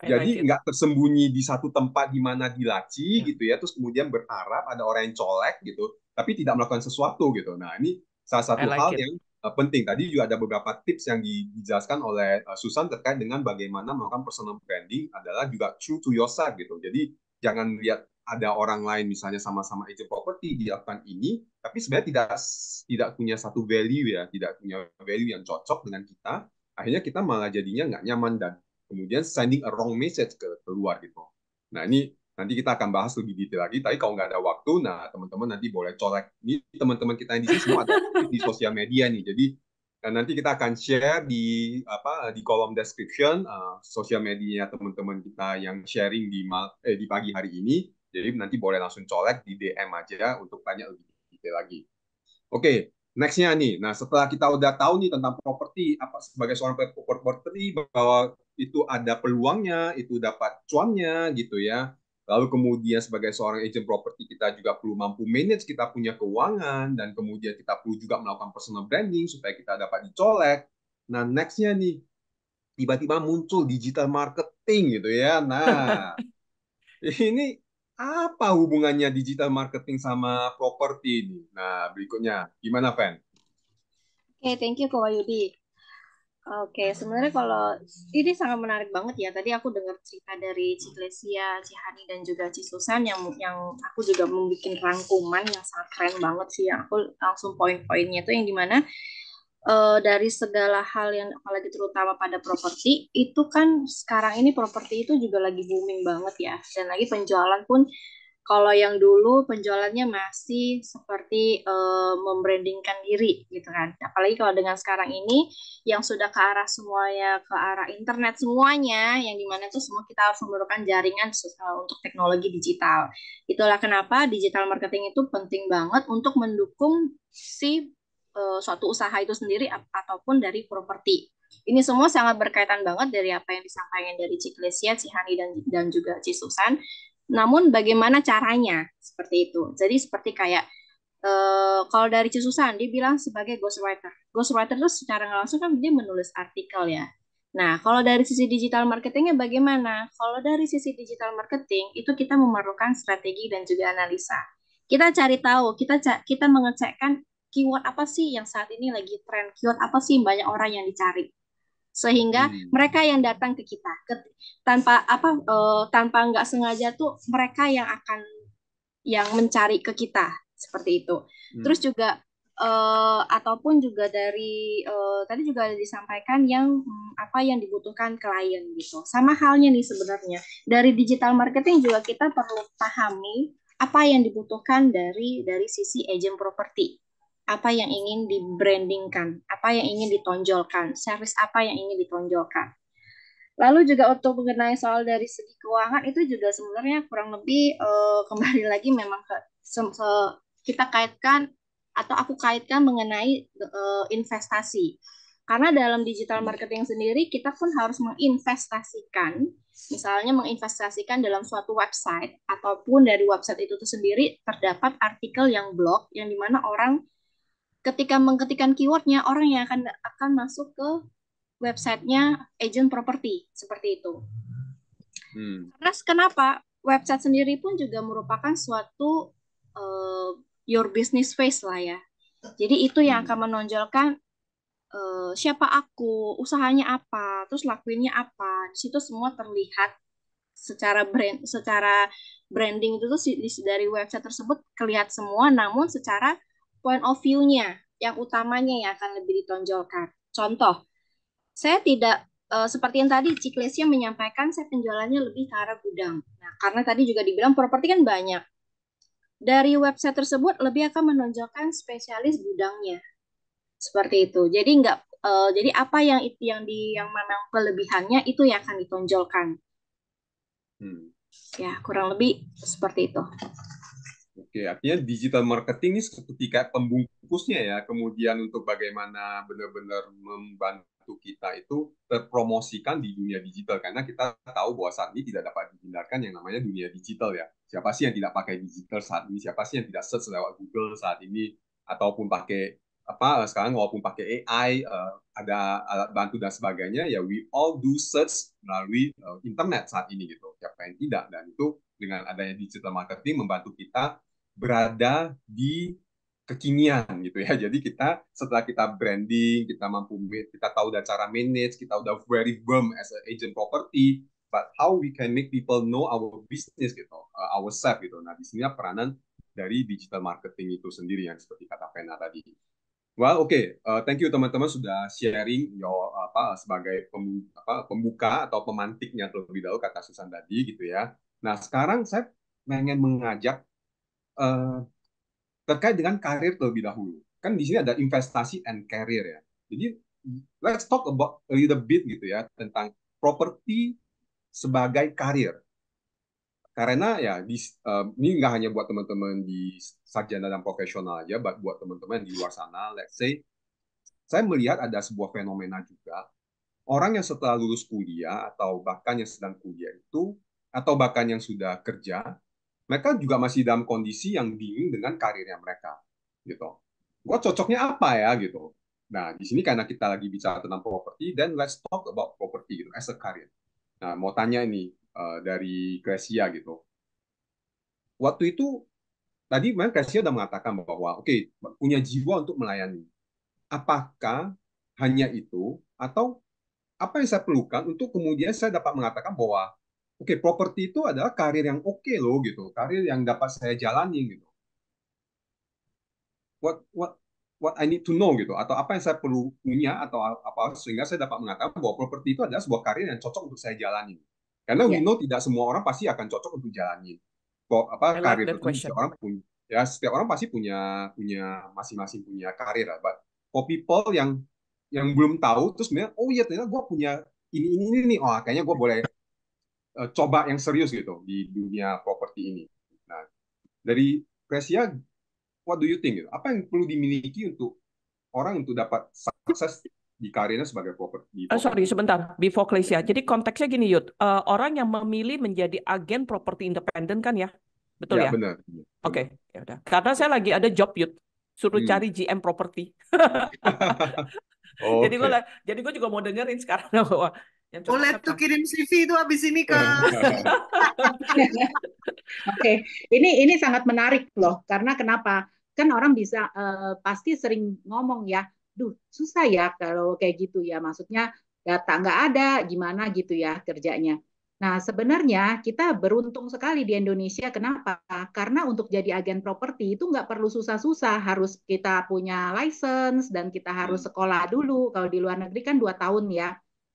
Jadi nggak tersembunyi di satu tempat di mana dilaci gitu ya, terus kemudian berharap ada orang yang colek gitu, tapi tidak melakukan sesuatu gitu. Nah, ini salah satu hal yang penting. Tadi juga ada beberapa tips yang dijelaskan oleh Susan terkait dengan bagaimana melakukan personal branding adalah juga true to yourself gitu. Jadi jangan lihat ada orang lain misalnya sama-sama agent property dilakukan ini, tapi sebenarnya tidak punya satu value ya, tidak punya value yang cocok dengan kita. Akhirnya kita malah jadinya nggak nyaman dan kemudian sending a wrong message keluar gitu. Nah, ini Nanti kita akan bahas lebih detail lagi. Tapi kalau nggak ada waktu, nah teman-teman nanti boleh colek. Ini teman-teman kita yang di sini semua ada di sosial media nih. Jadi nanti kita akan share di kolom description sosial media teman-teman kita yang sharing di pagi hari ini. Jadi nanti boleh langsung colek di DM aja untuk tanya lebih detail lagi. Oke, next-nya nih. Nah, setelah kita udah tahu nih tentang properti, apa sebagai seorang properti bahwa itu ada peluangnya, itu dapat cuannya gitu ya. Lalu kemudian sebagai seorang agent properti kita juga perlu mampu manage kita punya keuangan dan kemudian kita perlu juga melakukan personal branding supaya kita dapat dicolek. Nah, next-nya nih tiba-tiba muncul digital marketing gitu ya. Nah, ini apa hubungannya digital marketing sama properti ini? Nah, berikutnya. Gimana, Fen? Oke, thank you Kak Wahyudi. Oke, sebenarnya kalau ini sangat menarik banget ya. Tadi aku dengar cerita dari Ciklesia, Cihani dan juga Cisusan yang aku juga membuat rangkuman yang sangat keren banget sih. Yang aku langsung poin-poinnya itu yang dimana dari segala hal yang apalagi terutama pada properti itu kan sekarang ini properti itu juga lagi booming banget ya. Dan lagi penjualan pun kalau yang dulu penjualannya masih seperti membrandingkan diri gitu kan. Apalagi kalau dengan sekarang ini yang sudah ke arah semuanya, ke arah internet semuanya, yang dimana itu semua kita harus memerlukan jaringan untuk teknologi digital. Itulah kenapa digital marketing itu penting banget untuk mendukung si suatu usaha itu sendiri ataupun dari properti. Ini semua sangat berkaitan banget dari apa yang disampaikan dari Ciklesia, Cihani dan juga Cisusan. Namun bagaimana caranya seperti itu. Jadi seperti kayak kalau dari Cisusan dia bilang sebagai ghostwriter. Ghostwriter itu secara langsung kan dia menulis artikel ya. Nah, kalau dari sisi digital marketingnya bagaimana? Kalau dari sisi digital marketing itu kita memerlukan strategi dan juga analisa. Kita cari tahu, kita mengecekkan keyword apa sih yang saat ini lagi tren, keyword apa sih banyak orang yang dicari sehingga mereka yang datang ke kita tanpa nggak sengaja tuh mereka yang mencari ke kita seperti itu. Terus juga ataupun juga dari tadi juga ada disampaikan yang apa yang dibutuhkan klien gitu. Sama halnya nih sebenarnya dari digital marketing juga kita perlu pahami apa yang dibutuhkan dari sisi agent properti. Apa yang ingin di-brandingkan, apa yang ingin ditonjolkan, service apa yang ingin ditonjolkan. Lalu juga untuk mengenai soal dari segi keuangan itu juga sebenarnya kurang lebih kembali lagi memang kita kaitkan atau aku kaitkan mengenai investasi. Karena dalam digital marketing sendiri kita pun harus menginvestasikan, misalnya menginvestasikan dalam suatu website ataupun dari website itu sendiri terdapat artikel yang blog yang dimana orang ketika mengetikkan keywordnya orang yang akan masuk ke websitenya agent properti seperti itu. Karena kenapa website sendiri pun juga merupakan suatu your business face lah ya. Jadi itu yang akan menonjolkan siapa aku, usahanya apa, terus lakuinnya apa. Di situ semua terlihat secara branding itu tuh dari website tersebut kelihatan semua, namun secara point of view-nya yang utamanya yang akan lebih ditonjolkan. Contoh, saya tidak seperti yang tadi Ciklesia menyampaikan, saya penjualannya lebih ke arah gudang. Nah, karena tadi juga dibilang properti kan banyak. Dari website tersebut lebih akan menonjolkan spesialis gudangnya. Seperti itu. Jadi jadi apa yang memang kelebihannya itu yang akan ditonjolkan. Ya, kurang lebih seperti itu. Oke, artinya digital marketing ini seperti kayak pembungkusnya ya, kemudian untuk bagaimana benar-benar membantu kita itu terpromosikan di dunia digital, karena kita tahu bahwa saat ini tidak dapat dihindarkan yang namanya dunia digital ya. Siapa sih yang tidak pakai digital saat ini? Siapa sih yang tidak search lewat Google saat ini? Ataupun pakai sekarang walaupun pakai AI, ada alat bantu dan sebagainya, ya we all do search melalui internet saat ini gitu. Siapa yang tidak? Dan itu dengan adanya digital marketing membantu kita berada di kekinian gitu ya. Jadi kita setelah kita branding, kita tahu udah cara manage, kita udah very firm as an agent property, but how we can make people know our business gitu, ourselves gitu. Nah, di sini peranan dari digital marketing itu sendiri yang seperti kata Vena tadi. Well, oke. Thank you teman-teman sudah sharing sebagai pembuka atau pemantiknya terlebih dahulu kata Susan tadi gitu ya. Nah, sekarang saya pengen mengajak terkait dengan karir terlebih dahulu. Kan di sini ada investasi and career ya. Jadi let's talk about a little bit gitu ya tentang properti sebagai karir. Karena ya ini nggak hanya buat teman-teman di sarjana dan profesional aja, buat teman-teman di luar sana. Let's say saya melihat ada sebuah fenomena juga orang yang setelah lulus kuliah atau bahkan yang sedang kuliah itu atau bahkan yang sudah kerja, mereka juga masih dalam kondisi yang bingung dengan karirnya mereka gitu. Gua cocoknya apa ya gitu. Nah, di sini karena kita lagi bicara tentang properti, then let's talk about property gitu as a career. Nah, mau tanya ini dari Gracia gitu. Waktu itu tadi memang Gracia udah mengatakan bahwa oke, punya jiwa untuk melayani. Apakah hanya itu atau apa yang saya perlukan untuk kemudian saya dapat mengatakan bahwa oke, properti itu adalah karir yang oke loh gitu, karir yang dapat saya jalani gitu. What I need to know gitu, atau apa yang saya perlu punya atau apa sehingga saya dapat mengatakan bahwa properti itu adalah sebuah karir yang cocok untuk saya jalani. Karena we know tidak semua orang pasti akan cocok untuk jalani karir tersebut. Setiap orang pasti punya masing-masing punya karir. But for people yang belum tahu terus kemudian oh iya ternyata gue punya ini nih, oh kayaknya gue boleh coba yang serius gitu di dunia properti ini. Nah, dari Gracia, what do you think? Apa yang perlu dimiliki untuk orang untuk dapat sukses di karirnya sebagai properti? Sorry, sebentar. Before Gracia. Jadi konteksnya gini, Yud. Orang yang memilih menjadi agen properti independen kan ya? Betul ya? Benar. Oke, ya udah. Karena saya lagi ada job, Yud. Suruh cari GM properti. Jadi gue juga mau dengerin sekarang bahwa yang boleh tuh kirim CV itu habis ini ke Oke, ini sangat menarik loh. Karena kenapa? Kan orang bisa pasti sering ngomong ya, duh susah ya kalau kayak gitu ya. Maksudnya data nggak ada, gimana gitu ya kerjanya. Nah sebenarnya kita beruntung sekali di Indonesia. Kenapa? Karena untuk jadi agen properti itu nggak perlu susah-susah. Harus kita punya license dan kita harus sekolah dulu. Kalau di luar negeri kan 2 tahun ya.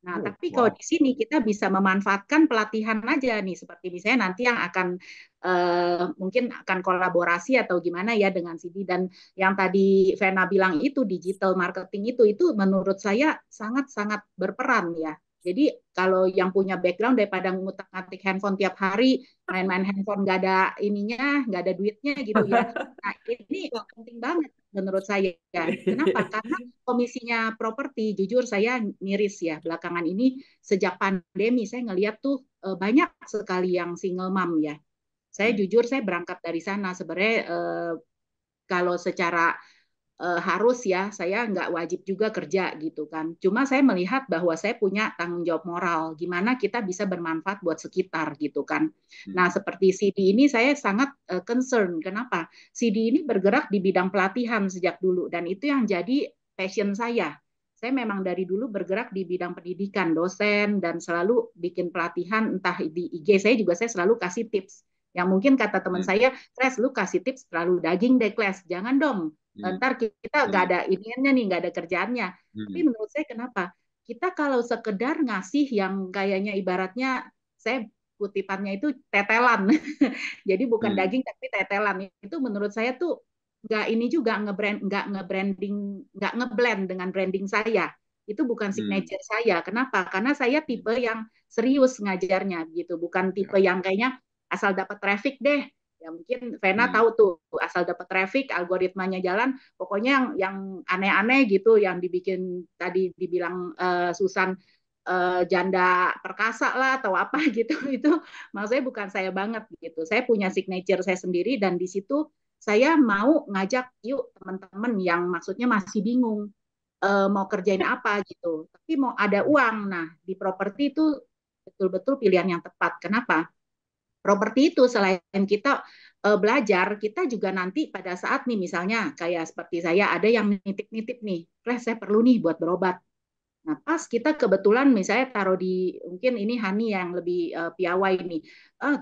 Nah, tapi kalau di sini kita bisa memanfaatkan pelatihan aja nih, seperti misalnya nanti yang akan mungkin akan kolaborasi atau gimana ya dengan CD, dan yang tadi Vena bilang itu digital marketing itu menurut saya sangat-sangat berperan ya. Jadi kalau yang punya background daripada ngutak-ngatik handphone tiap hari, main-main handphone nggak ada ininya, nggak ada duitnya gitu ya. Nah ini penting banget menurut saya. Kenapa? Karena komisinya properti, jujur saya miris ya belakangan ini sejak pandemi saya ngelihat tuh banyak sekali yang single mom ya. Saya jujur saya berangkat dari sana sebenarnya kalau secara harus ya saya nggak wajib juga kerja gitu kan. Cuma saya melihat bahwa saya punya tanggung jawab moral. Gimana kita bisa bermanfaat buat sekitar gitu kan. Nah seperti CD ini saya sangat concern. Kenapa? CD ini bergerak di bidang pelatihan sejak dulu dan itu yang jadi passion saya. Saya memang dari dulu bergerak di bidang pendidikan, dosen dan selalu bikin pelatihan entah di IG saya juga saya selalu kasih tips. Yang mungkin kata teman saya, Kles, lu kasih tips terlalu daging deh, Kles. Jangan dong. Ntar kita nggak ada iniannya nih, nggak ada kerjaannya. Tapi menurut saya kenapa? Kita kalau sekedar ngasih yang kayaknya ibaratnya, saya kutipannya itu tetelan. Jadi bukan daging tapi tetelan. Itu menurut saya tuh nggak ini juga nggak ngeblend dengan branding saya. Itu bukan signature saya. Kenapa? Karena saya tipe yang serius ngajarnya gitu, bukan tipe yang kayaknya asal dapat traffic deh. Ya mungkin Vena tahu tuh asal dapat traffic, algoritmanya jalan, pokoknya yang aneh-aneh gitu, yang dibikin tadi dibilang Susan janda perkasa lah atau apa gitu, itu maksudnya bukan saya banget gitu. Saya punya signature saya sendiri dan di situ saya mau ngajak yuk teman-teman yang maksudnya masih bingung mau kerjain apa gitu, tapi mau ada uang. Nah di properti itu betul-betul pilihan yang tepat. Kenapa? Properti itu selain kita belajar, kita juga nanti pada saat nih misalnya kayak seperti saya ada yang nitip-nitip nih, saya perlu nih buat berobat. Nah pas kita kebetulan misalnya taruh di, mungkin ini Hani yang lebih piawai nih,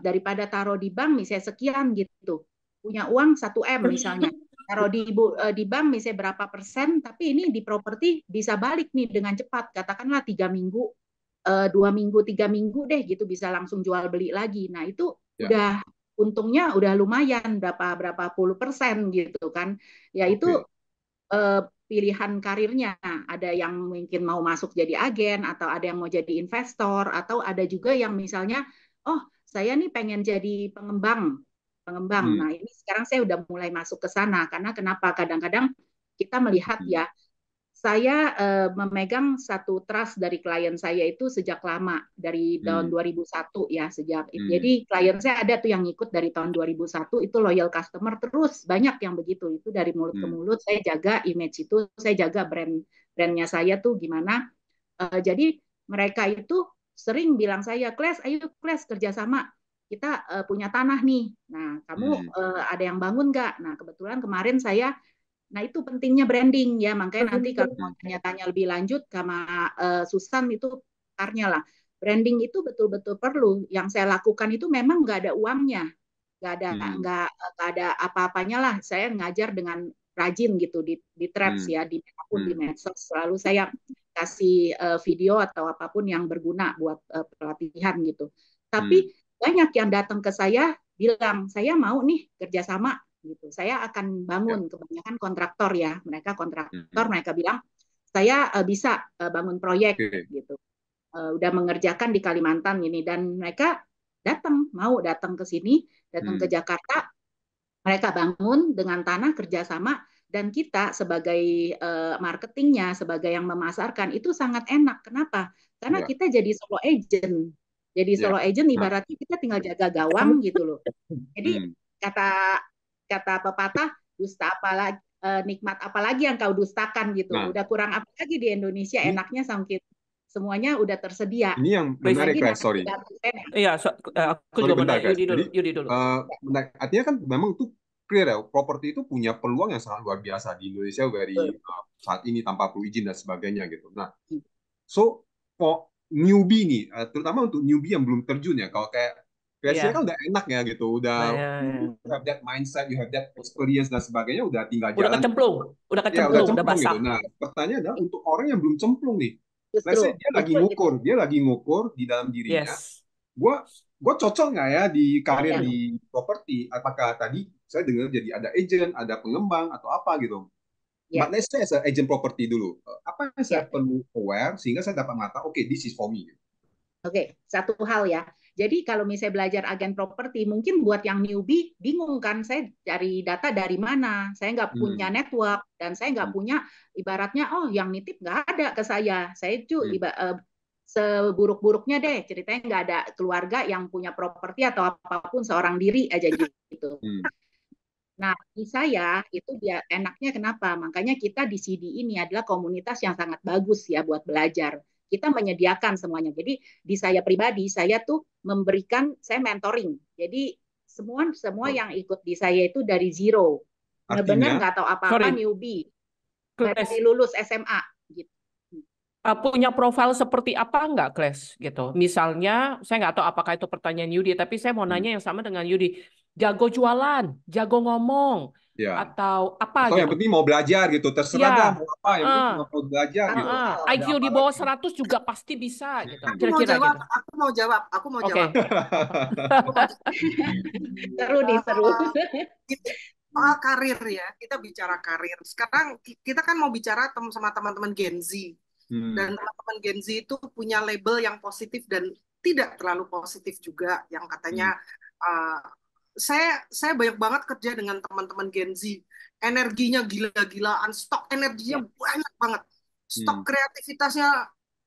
daripada taruh di bank misalnya sekian gitu, punya uang 1 M misalnya, taruh di bank misalnya berapa persen, tapi ini di properti bisa balik nih dengan cepat, katakanlah 3 minggu, 2 minggu, 3 minggu deh gitu bisa langsung jual beli lagi. Nah itu udah untungnya udah lumayan berapa puluh persen gitu kan. Ya itu pilihan karirnya. Ada yang mungkin mau masuk jadi agen, atau ada yang mau jadi investor, atau ada juga yang misalnya, oh saya nih pengen jadi pengembang. Nah ini sekarang saya udah mulai masuk ke sana, karena kenapa? Kadang-kadang kita melihat ya, saya memegang satu trust dari klien saya itu sejak lama, dari tahun 2001 ya, jadi klien saya ada tuh yang ngikut dari tahun 2001, itu loyal customer terus, banyak yang begitu, itu dari mulut ke mulut. Saya jaga image itu, saya jaga brandnya saya tuh gimana. Jadi mereka itu sering bilang saya, Kles, ayo Kles kerjasama, kita punya tanah nih, nah kamu ada yang bangun nggak? Nah kebetulan kemarin saya. Nah, itu pentingnya branding ya. Makanya nanti kalau mau tanya-tanya lebih lanjut sama Susan itu pakarnya lah. Branding itu betul-betul perlu. Yang saya lakukan itu memang nggak ada uangnya, nggak ada apa-apanya lah. Saya ngajar dengan rajin gitu di Threads ya, di medsos. Selalu saya kasih video atau apapun yang berguna buat pelatihan gitu. Tapi banyak yang datang ke saya bilang, saya mau nih kerjasama gitu. Saya akan bangun, kebanyakan kontraktor ya. Mereka kontraktor, mereka bilang saya bisa bangun proyek gitu. Udah mengerjakan di Kalimantan ini, dan mereka mau datang ke sini, datang ke Jakarta, mereka bangun dengan tanah kerjasama, dan kita sebagai marketingnya, sebagai yang memasarkan itu sangat enak. Kenapa? Karena kita jadi solo agent. Jadi solo agent ibaratnya kita tinggal jaga gawang gitu loh. Jadi kata pepatah, dusta apalagi, nikmat apalagi yang kau dustakan gitu. Udah kurang apa lagi di Indonesia, enaknya sampai semuanya udah tersedia. Ini yang menarik, sorry. Iya, aku juga bentar, Yudi dulu. Artinya kan memang itu clear ya, properti itu punya peluang yang sangat luar biasa di Indonesia dari saat ini tanpa perlu izin dan sebagainya gitu. Nah, so for newbie nih, terutama untuk newbie yang belum terjun ya, kalau kayak biasanya kan udah enak ya gitu, udah you have that mindset, you have that experience dan sebagainya, udah tinggal jalan. Udah kecemplung, udah basah. Gitu. Nah, pertanyaan adalah untuk orang yang belum cemplung nih, dia lagi ngukur di dalam dirinya, gue cocok nggak ya di karir di properti? Apakah tadi saya dengar jadi ada agent, ada pengembang atau apa gitu? But let's say as a agent property dulu, apa yang saya perlu aware sehingga saya dapat mengatakan, okay, this is for me. Oke, satu hal ya. Jadi kalau misalnya belajar agen properti, mungkin buat yang newbie bingung kan, saya cari data dari mana? Saya nggak punya network, dan saya nggak punya, ibaratnya, oh yang nitip nggak ada ke saya. Saya itu seburuk-buruknya deh, ceritanya nggak ada keluarga yang punya properti atau apapun, seorang diri aja gitu. Nah, di saya itu dia enaknya kenapa? Makanya kita di CD ini adalah komunitas yang sangat bagus ya buat belajar. Kita menyediakan semuanya. Jadi di saya pribadi, saya tuh memberikan, saya mentoring. Jadi semua yang ikut di saya itu dari zero. Benar-benar nggak tahu apa-apa, newbie. Dari lulus SMA gitu. Punya profil seperti apa nggak, Kles? Gitu. Misalnya, saya nggak tahu apakah itu pertanyaan Yudi, tapi saya mau nanya yang sama dengan Yudi. Jago jualan, jago ngomong, atau apa atau gitu. yang penting mau belajar gitu, terserah dah mau apa, yang penting cuma mau belajar gitu. IQ di bawah 100 juga pasti bisa gitu. Kira-kira gitu. Aku mau jawab. Seru nih, seru. Soal karir ya, kita bicara karir. Sekarang kita kan mau bicara sama teman-teman Gen Z. Dan teman-teman Gen Z itu punya label yang positif dan tidak terlalu positif juga, yang katanya saya banyak banget kerja dengan teman-teman Gen Z, energinya gila-gilaan, stok energinya banyak banget, stok kreativitasnya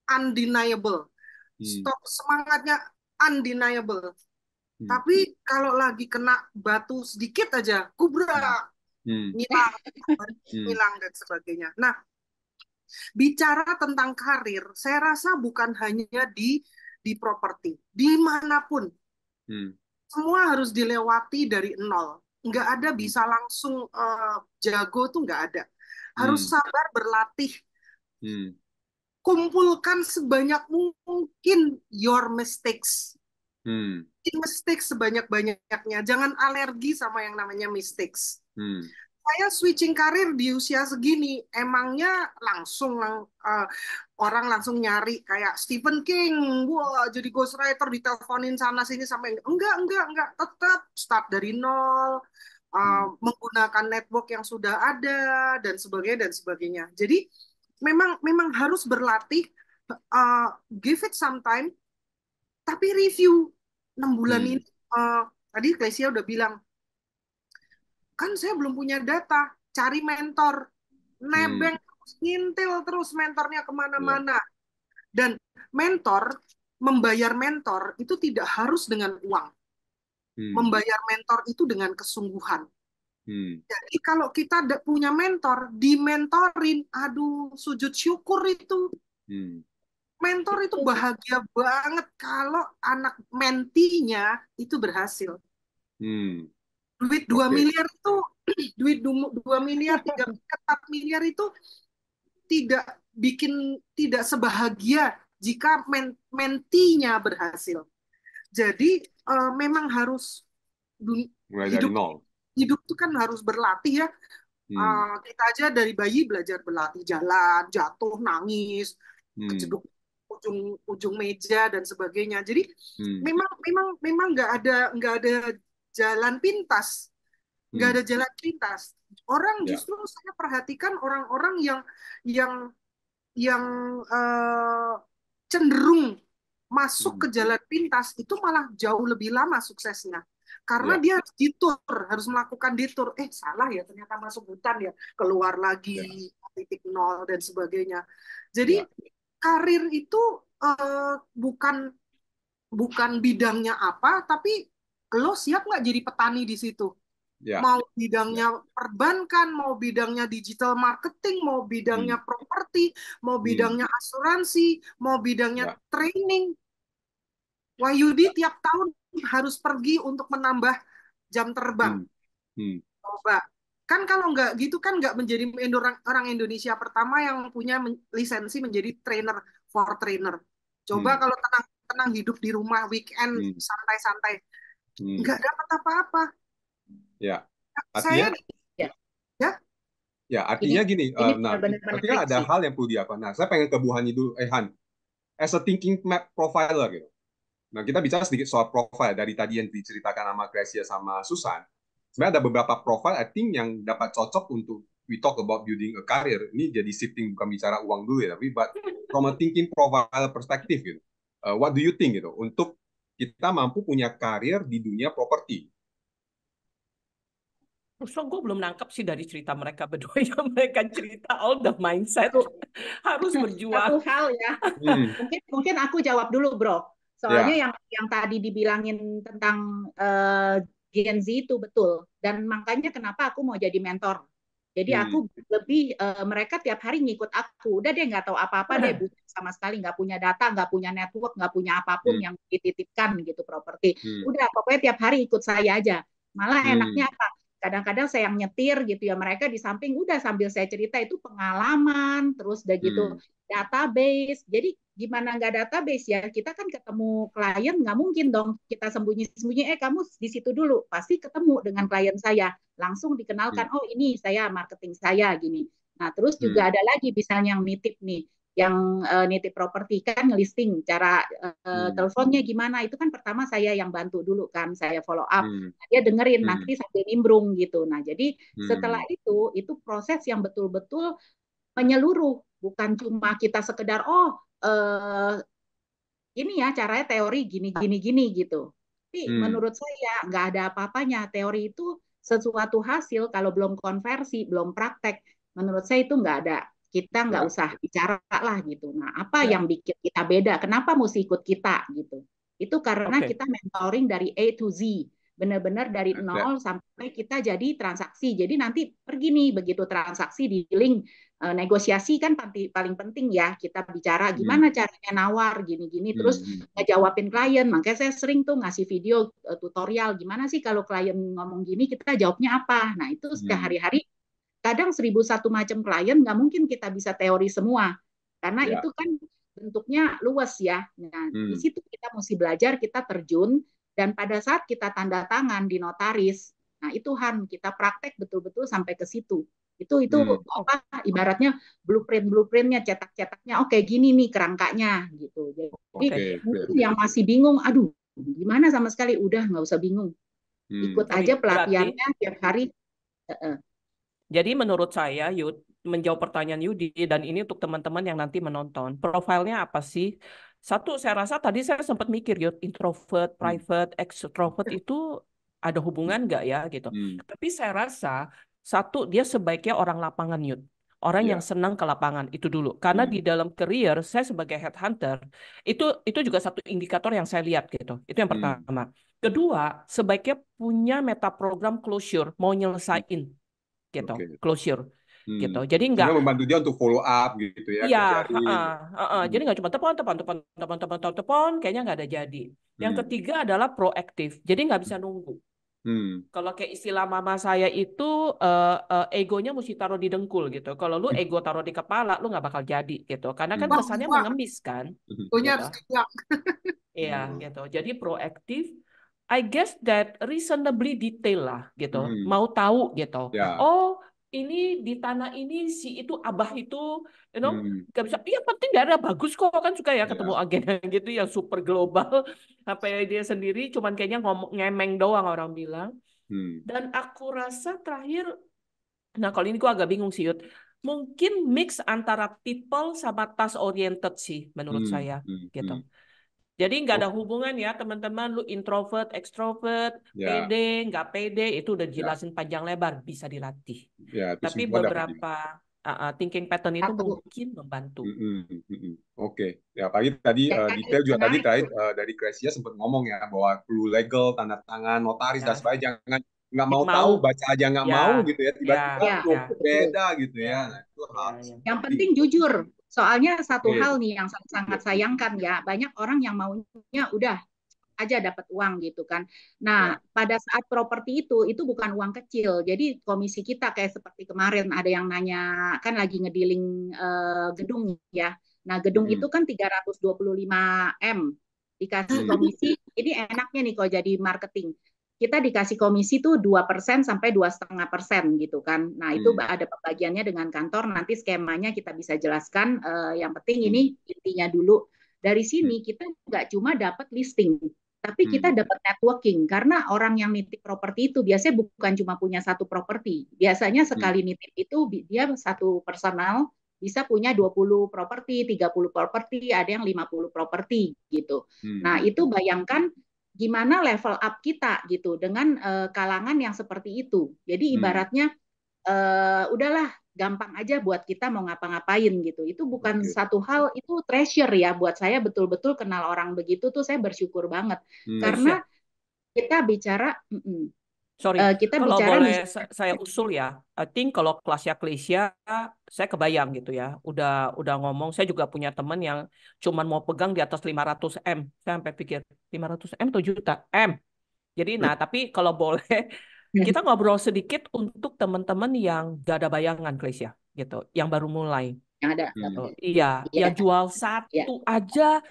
undeniable, stok semangatnya undeniable. Tapi kalau lagi kena batu sedikit aja, kubrak, hilang dan sebagainya. Nah, bicara tentang karir, saya rasa bukan hanya di properti, dimanapun. Semua harus dilewati dari nol. Nggak ada bisa langsung jago tuh nggak ada. Harus sabar berlatih. Kumpulkan sebanyak mungkin your mistakes. Mistakes sebanyak-banyaknya. Jangan alergi sama yang namanya mistakes. saya switching karir di usia segini, emangnya orang langsung nyari kayak Stephen King, wah jadi ghostwriter diteleponin sana sini sampai enggak, tetap start dari nol, menggunakan network yang sudah ada dan sebagainya. Jadi memang harus berlatih, give it some time, tapi review 6 bulan ini. Tadi Glesia udah bilang, kan saya belum punya data, cari mentor, nebeng terus, ngintil terus mentornya kemana-mana. Dan membayar mentor itu tidak harus dengan uang. Membayar mentor itu dengan kesungguhan. Jadi kalau kita punya mentor, dimentorin, aduh sujud syukur itu. Mentor itu bahagia banget kalau anak mentinya itu berhasil. Duit 2 miliar itu, duit 2 miliar, 3 miliar, 4 miliar itu tidak sebahagia jika mentinya berhasil. Jadi memang harus hidup itu kan harus berlatih ya. Kita aja dari bayi belajar berlatih jalan, jatuh, nangis, kejeduk ujung meja dan sebagainya. Jadi memang nggak ada jalan pintas, Orang justru saya perhatikan orang-orang yang cenderung masuk ke jalan pintas itu malah jauh lebih lama suksesnya. Karena dia harus melakukan detour. Salah ya, ternyata masuk hutan ya, keluar lagi, titik nol dan sebagainya. Jadi karir itu bukan bidangnya apa, tapi lo siap nggak jadi petani di situ? Mau bidangnya perbankan, mau bidangnya digital marketing, mau bidangnya properti, mau bidangnya asuransi, mau bidangnya training. Wahyudi tiap tahun harus pergi untuk menambah jam terbang. Coba. Kan kalau nggak gitu kan nggak menjadi orang Indonesia pertama yang punya lisensi menjadi trainer for trainer. Coba kalau tenang hidup di rumah, weekend, santai-santai. Nggak dapat apa-apa. Ya, artinya, artinya gini, artinya ada hal yang perlu diapa. Nah, saya pengen ke Bu Hani dulu, Han, as a thinking map profiler gitu. Nah, kita bicara sedikit soal profile dari tadi yang diceritakan sama Gracia sama Susan. Sebenarnya ada beberapa profile, I think, yang dapat cocok untuk we talk about building a career. Ini jadi shifting, bukan bicara uang dulu ya, tapi but from a thinking profile perspective gitu. What do you think gitu untuk kita mampu punya karir di dunia properti? So, gue belum nangkep sih dari cerita mereka berdua yang mereka cerita all the mindset harus berjuang. Satu hal ya, mungkin aku jawab dulu bro. Soalnya yang tadi dibilangin tentang Gen Z itu betul. Dan makanya kenapa aku mau jadi mentor. Jadi aku lebih mereka tiap hari ngikut aku. Udah deh nggak tahu apa-apa deh, bukan sama sekali nggak punya data, nggak punya network, nggak punya apapun yang dititipkan gitu properti. Udah pokoknya tiap hari ikut saya aja. Malah enaknya apa? Kadang-kadang saya yang nyetir gitu ya, mereka di samping udah sambil saya cerita itu pengalaman, terus udah gitu database. Jadi gimana nggak database ya, kita kan ketemu klien nggak mungkin dong kita sembunyi-sembunyi, kamu di situ dulu, pasti ketemu dengan klien saya, langsung dikenalkan, oh ini saya marketing saya gini. Nah terus juga ada lagi misalnya yang nitip nih, yang nitip properti kan ngelisting cara teleponnya gimana, itu kan pertama saya yang bantu dulu kan, saya follow up, dia dengerin nanti sambil nimbrung gitu. Nah jadi setelah itu proses yang betul-betul menyeluruh, bukan cuma kita sekedar ini ya caranya teori gini gitu. Tapi menurut saya nggak ada apa-apanya teori itu, sesuatu hasil kalau belum konversi, belum praktek, menurut saya itu nggak ada. Kita nggak usah bicara lah gitu. Nah, apa yang bikin kita beda? Kenapa mesti ikut kita gitu? Itu karena kita mentoring dari A to Z, benar-benar dari nol sampai kita jadi transaksi. Jadi nanti pergi nih, begitu transaksi di link negosiasi kan paling penting ya, kita bicara gimana caranya nawar gini-gini, terus ngejawabin klien. Makanya saya sering tuh ngasih video tutorial gimana sih kalau klien ngomong gini kita jawabnya apa. Nah itu sehari-hari kadang 1001 macam klien, nggak mungkin kita bisa teori semua karena itu kan bentuknya luas ya. Nah di situ kita mesti belajar, kita terjun, dan pada saat kita tanda tangan di notaris, Nah, itu Han, kita praktek betul-betul sampai ke situ. Itu Hmm. apa ibaratnya blueprintnya, cetak-cetaknya, oke gini nih kerangkanya gitu. Jadi Oke, mungkin oke. yang masih bingung, aduh gimana sama sekali, udah nggak usah bingung. Ikut Jadi aja berarti, pelatihannya tiap hari. jadi menurut saya, Yud, menjawab pertanyaan Yudi, dan ini untuk teman-teman yang nanti menonton, profilnya apa sih? Satu, saya rasa tadi saya sempat mikir, Yud, introvert, private, extrovert itu ada hubungan nggak ya gitu. Tapi saya rasa, satu, dia sebaiknya orang lapangan, Yud. Orang yang Ya. senang ke lapangan, itu dulu. Karena di dalam career, saya sebagai headhunter, itu juga satu indikator yang saya lihat gitu. Itu yang pertama. Kedua, sebaiknya punya meta program closure, mau nyelesain gitu, Oke. closure gitu. Jadi nggak, Sehingga membantu dia untuk follow up gitu ya, iya, kerjain. jadi nggak cuma telepon, kayaknya nggak ada jadi. Yang ketiga adalah proaktif, jadi nggak bisa nunggu. Kalau kayak istilah mama saya itu egonya mesti taruh di dengkul gitu. Kalau lu ego taruh di kepala, lu nggak bakal jadi gitu. Karena kan Wah, kesannya wah, mengemis kan, punya gitu. harus dibuang. Iya, gitu. Jadi proaktif, I guess that reasonably detail lah, gitu. Mau tahu gitu. Ya. Oh, ini di tanah ini si itu abah itu, gak bisa. Iya penting daerah bagus kok, kan suka ya ketemu Ya. agen yang gitu yang super global. Apa ya dia sendiri, cuman kayaknya ngomong ngemeng doang orang bilang. Dan aku rasa terakhir, nah kalau ini gua agak bingung sih, Yud. Mungkin mix antara people sama task oriented sih menurut saya, gitu. Jadi nggak ada hubungan ya teman-teman, lu introvert, extrovert, Ya. pede, nggak pede, itu udah Ya. dijelasin panjang lebar, bisa dilatih. Ya, itu Tapi semua dapat beberapa thinking pattern itu mungkin membantu. Oke, ya pagi tadi detail juga tadi dari Kresia sempat ngomong ya bahwa perlu legal, tanda tangan, notaris dan Ya, sebagainya. Jangan nggak mau mau, tahu, baca aja nggak ya, mau gitu ya. ya, Tiba-tiba ya, loh, kok beda gitu ya, ya. Nah, itu ya, harus ya. Yang penting jujur. Soalnya satu Oke. hal nih yang sangat sayangkan ya, banyak orang yang maunya udah aja dapat uang gitu kan. Nah, pada saat properti itu bukan uang kecil. Jadi komisi kita kayak seperti kemarin ada yang nanya kan lagi ngediling gedung ya. Nah, gedung itu kan 325 M. Dikasih komisi, ini enaknya nih kalau jadi marketing. Kita dikasih komisi tuh 2% sampai 2,5% gitu kan. Nah, itu ada pembagiannya dengan kantor, nanti skemanya kita bisa jelaskan. Yang penting ini intinya dulu. Dari sini kita nggak cuma dapat listing, tapi kita dapat networking karena orang yang nitip properti itu biasanya bukan cuma punya satu properti. Biasanya sekali nitip itu dia satu personal bisa punya 20 properti, 30 properti, ada yang 50 properti gitu. Nah, itu bayangkan gimana level up kita gitu dengan kalangan yang seperti itu. Jadi ibaratnya udahlah gampang aja buat kita mau ngapa-ngapain gitu. Itu bukan satu hal, itu treasure ya buat saya, betul-betul kenal orang begitu tuh saya bersyukur banget. Karena kita bicara Sorry, kita kalau bicara boleh saya usul ya, I think kalau kelasnya Klesia, saya kebayang gitu ya. Udah ngomong, saya juga punya teman yang cuman mau pegang di atas 500 M. Saya sampai pikir 500 M atau juta M. Jadi nah, tapi kalau boleh kita ngobrol sedikit untuk teman-teman yang gak ada bayangan Klesia gitu, yang baru mulai. yang ada. Iya, yang jual satu aja.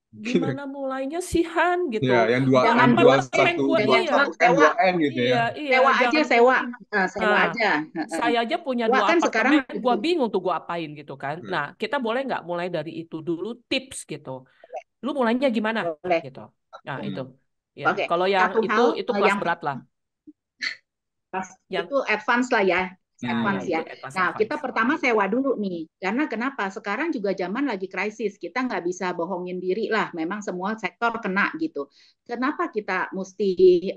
Gimana mulainya sih Han gitu? Ya, yang dua Jangan jual apartemen satu, gua jual iya. satu M, 2M gitu ya. Iya, Sewa aja, jangan sewa aja. saya aja punya Wah, 2 kan sekarang apartemen, gua bingung tuh gua apain gitu kan. Nah, kita boleh nggak mulai dari itu dulu tips gitu. Lu mulainya gimana boleh. gitu. Nah, itu. Ya, Oke. kalau yang Satu hal itu kelas yang berat lah. itu advance lah ya. Advance ya. Itu Nah, advance. kita pertama sewa dulu nih. Karena kenapa? Sekarang juga zaman lagi krisis. Kita nggak bisa bohongin diri lah. Memang semua sektor kena gitu. Kenapa kita mesti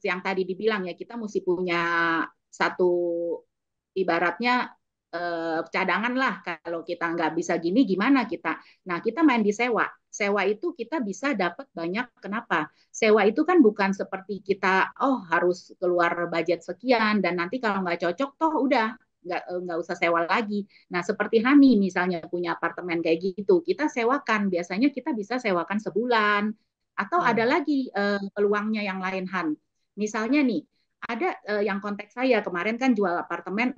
yang tadi dibilang ya, kita mesti punya satu ibaratnya cadangan lah. Kalau kita nggak bisa gini, gimana kita? Nah, kita main di sewa. Sewa itu kita bisa dapat banyak. Kenapa? Sewa itu kan bukan seperti kita, oh harus keluar budget sekian, dan nanti kalau nggak cocok, toh udah nggak usah sewa lagi. Nah, seperti Hani misalnya punya apartemen kayak gitu, kita sewakan. Biasanya kita bisa sewakan sebulan. Atau ada lagi peluangnya yang lain, Han. Misalnya nih, ada yang kontak saya kemarin kan jual apartemen,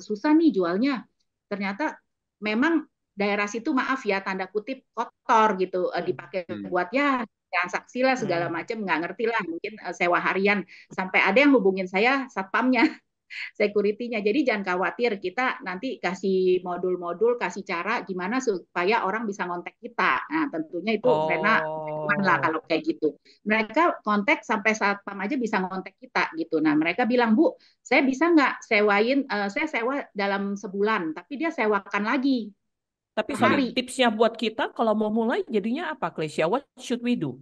susah nih jualnya. Ternyata memang daerah situ maaf ya tanda kutip kotor gitu, dipakai buat ya transaksi lah segala macam, nggak ngerti lah, mungkin sewa harian, sampai ada yang hubungin saya satpamnya, security-nya. Jadi jangan khawatir, kita nanti kasih modul-modul, kasih cara gimana supaya orang bisa ngontek kita. Nah, tentunya itu Vena aman lah kalau kayak gitu. Mereka kontak sampai satpam aja bisa ngontek kita gitu. Nah, mereka bilang, Bu, saya bisa nggak sewain, saya sewa dalam sebulan, tapi dia sewakan lagi Tapi per sorry, hari. tipsnya buat kita kalau mau mulai jadinya apa, Klesia? What should we do?